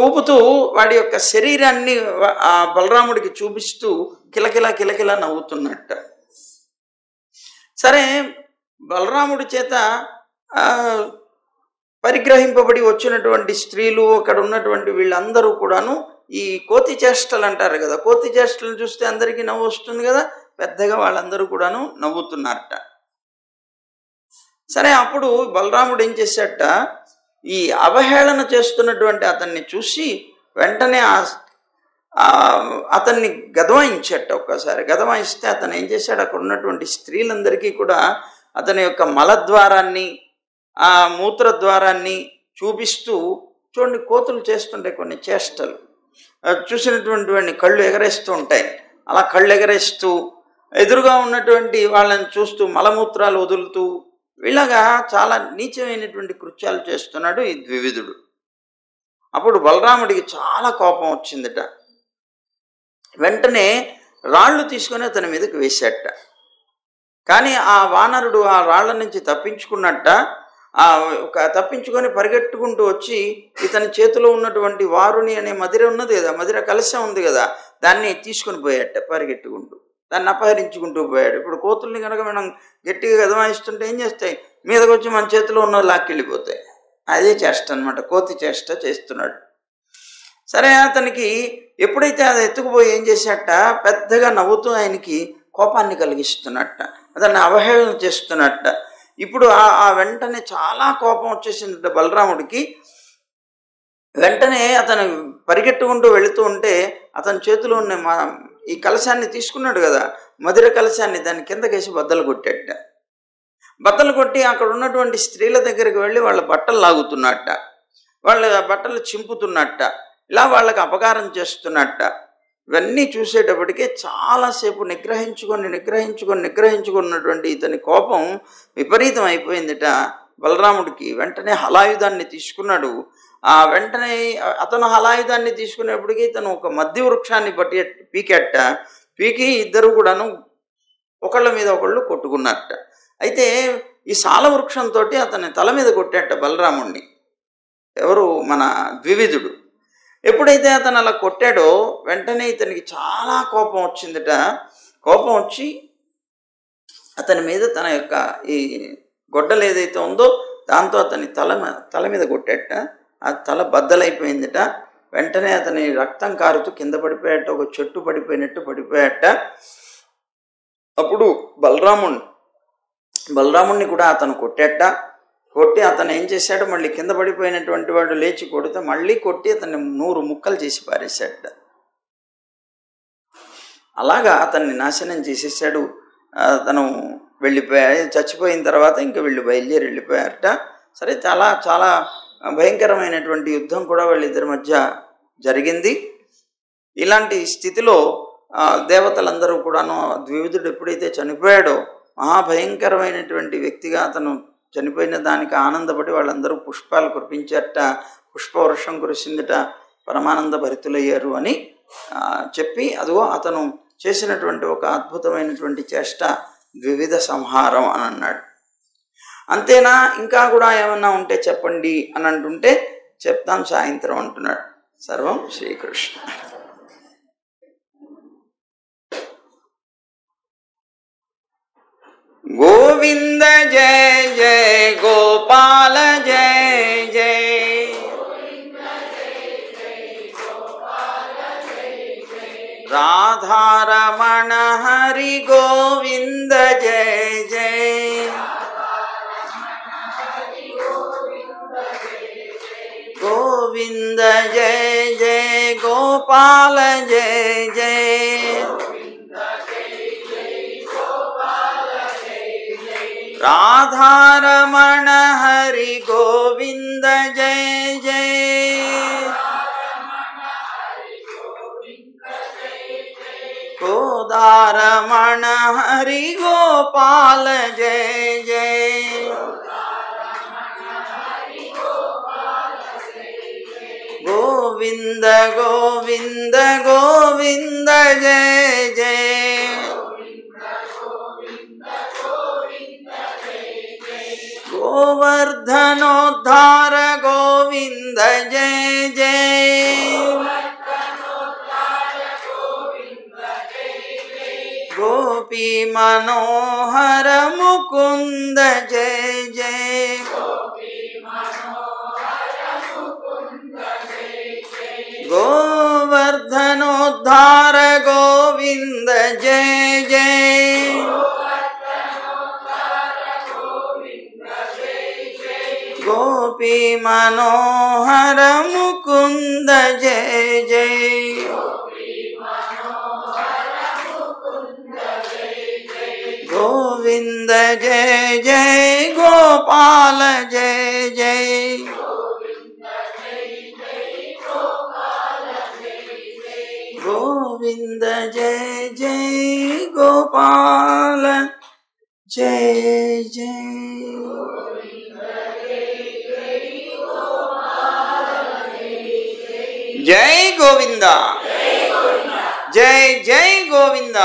ఊపుతూ వాడి యొక్క శరీరాన్ని ఆ బలరాముడికి చూపిస్తూ కిలకిలా కిలకిలా నవ్వుతున్నట్ట. సరే, బలరాముడి చేత పరిగ్రహింపబడి వచ్చినటువంటి స్త్రీలు, అక్కడ ఉన్నటువంటి వీళ్ళందరూ కూడాను ఈ కోతి చేష్టలు అంటారు కదా, కోతి చేష్టలను చూస్తే అందరికీ నవ్వు వస్తుంది కదా, పెద్దగా వాళ్ళందరూ కూడాను నవ్వుతున్నారట. సరే, అప్పుడు బలరాముడు ఏం చేశాట, ఈ అవహేళన చేస్తున్నటువంటి అతన్ని చూసి వెంటనే అతన్ని గదవాయించట. ఒక్కసారి గదవాయిస్తే అతను ఏం చేశాడు, అక్కడ ఉన్నటువంటి స్త్రీలందరికీ కూడా అతని యొక్క మలద్వారాన్ని ఆ మూత్రద్వారాన్ని చూపిస్తూ, చూడండి కోతులు చేస్తుంటే కొన్ని చేష్టలు చూసినటువంటి వాడిని కళ్ళు ఎగరేస్తూ ఉంటాయి. అలా కళ్ళు ఎగరేస్తూ ఎదురుగా ఉన్నటువంటి వాళ్ళని చూస్తూ మలమూత్రాలు వదులుతూ ఇలాగా చాలా నీచమైనటువంటి కృత్యాలు చేస్తున్నాడు ఈ ద్వివిధుడు. అప్పుడు బలరాముడికి చాలా కోపం వచ్చిందట. వెంటనే రాళ్ళు తీసుకొని అతని మీదకి వేసేట. కానీ ఆ వానరుడు ఆ రాళ్ల నుంచి తప్పించుకున్నట్ట, తప్పించుకొని పరిగెట్టుకుంటూ వచ్చి ఇతని చేతిలో ఉన్నటువంటి వారుని అనే మదిర ఉన్నది కదా, మదిర కలశం ఉంది కదా, దాన్ని తీసుకొని పోయాట పరిగెట్టుకుంటూ. దాన్ని అపహరించుకుంటూ పోయాడు. ఇప్పుడు కోతుల్ని కనుక మనం గట్టిగా గదమాయిస్తుంటే ఏం చేస్తాయి, మీదకి వచ్చి మన చేతిలో ఉన్న లాక్కెళ్ళిపోతాయి. అదే చేష్ట అనమాట, కోతి చేష్ట చేస్తున్నాడు. సరే, అతనికి ఎప్పుడైతే అది ఎత్తుకుపోయి ఏం చేశాట, పెద్దగా నవ్వుతూ ఆయనకి కోపాన్ని కలిగిస్తున్నట్ట, అతన్ని అవహేళన చేస్తున్నట్ట. ఇప్పుడు ఆ వెంటనే చాలా కోపం వచ్చేసిందట బలరాముడికి. వెంటనే అతను పరిగెట్టుకుంటూ వెళుతూ ఉంటే అతని చేతిలో ఉన్న ఈ కలశాన్ని తీసుకున్నాడు కదా, మధుర కలశాన్ని, దాని కిందకేసి బద్దలు కొట్టాట. బద్దలు కొట్టి అక్కడ ఉన్నటువంటి స్త్రీల దగ్గరికి వెళ్ళి వాళ్ళ బట్టలు లాగుతున్నట్ట, వాళ్ళ బట్టలు చింపుతున్నట్ట, ఇలా వాళ్ళకి అపకారం చేస్తున్నట్ట. ఇవన్నీ చూసేటప్పటికే చాలాసేపు నిగ్రహించుకున్నటువంటి ఇతని కోపం విపరీతం అయిపోయిందిట బలరాముడికి. వెంటనే హలాయుధాన్ని తీసుకున్నాడు. వెంటనే అతను హలాయుధాన్ని తీసుకునేప్పటికీ ఇతను ఒక మధ్య వృక్షాన్ని పీకెట్ట. పీకి ఇద్దరు కూడాను ఒకళ్ళ మీద ఒకళ్ళు కొట్టుకున్నారట. అయితే ఈ సాల వృక్షంతో అతని తల మీద కొట్టాట బలరాముడిని. ఎవరు, మన ద్వివిధుడు. ఎప్పుడైతే అతను అలా కొట్టాడో వెంటనే ఇతనికి చాలా కోపం వచ్చిందట. కోపం వచ్చి అతని మీద తన యొక్క ఈ గొడ్డలు ఏదైతే ఉందో దాంతో అతని తల మీద కొట్టాట. ఆ తల బద్దలైపోయిందట. వెంటనే అతని రక్తం కారుతూ కింద పడిపోయాట, ఒక చెట్టు పడిపోయినట్టు పడిపోయాట. అప్పుడు బలరాముడిని కూడా అతను కొట్టాట. కొట్టి అతను ఏం చేశాడు, మళ్ళీ కింద పడిపోయినటువంటి వాడు లేచి కొడితే మళ్ళీ కొట్టి అతన్ని 100 ముక్కలు చేసి పారేశాడు. అలాగా అతన్ని నాశనం చేసేసాడు. తను చచ్చిపోయిన తర్వాత ఇంకా బయలుదేరి వెళ్ళిపోయారట. సరే, చాలా చాలా భయంకరమైనటువంటి యుద్ధం కూడా వాళ్ళిద్దరి మధ్య జరిగింది. ఇలాంటి స్థితిలో దేవతలందరూ కూడాను ద్వివిధుడు ఎప్పుడైతే చనిపోయాడో మహాభయంకరమైనటువంటి వ్యక్తిగా అతను చనిపోయిన దానికి ఆనందపడి వాళ్ళందరూ పుష్పాలు కురిపించారట, పుష్పవర్షం కురిసిందట, పరమానంద భరితులయ్యారు అని చెప్పి అదిగో అతను చేసినటువంటి ఒక అద్భుతమైనటువంటి చేష్ట ద్వివిధ సంహారం అని అన్నాడు. అంతేనా, ఇంకా కూడా ఏమన్నా ఉంటే చెప్పండి అని అంటుంటే చెప్తాం సాయంత్రం అంటున్నాడు. సర్వం శ్రీకృష్ణ. గోవింద జయ జయ గోపాల జయ జయ, రాధారమణ హరి గోవింద జయ జయ, గోవింద జయ జయ గోపాల జయ జయ, రాధారమణ హరి గోవింద జయ జయ, గోదారమణ హరి గోపాల జయ జయ, గోవింద గోవింద గోవింద జయ జయ, గోవర్ధనోద్ధార గోవింద జయ జయ, గోపీ మనోహర ముకుంద జయ జయ, గోవర్ధనోద్ధార గోవింద జయ జయ, గోపీ మనోహర ముకుంద జయ జయ, గోవింద జయ జయ గోపాల జయ జయ, గోవింద జయ జయ గోపాల జయ జయ. జై గోవింద, జై జై గోవింద,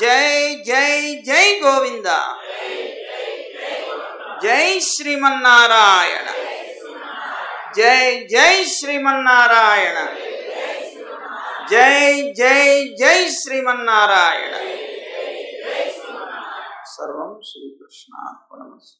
జై జై జై గోవింద, జై శ్రీమన్నారాయణ, జై జై శ్రీమన్నారాయణ, జై జై జై శ్రీమన్నారాయణ. సర్వం శ్రీకృష్ణార్పణమస్తు.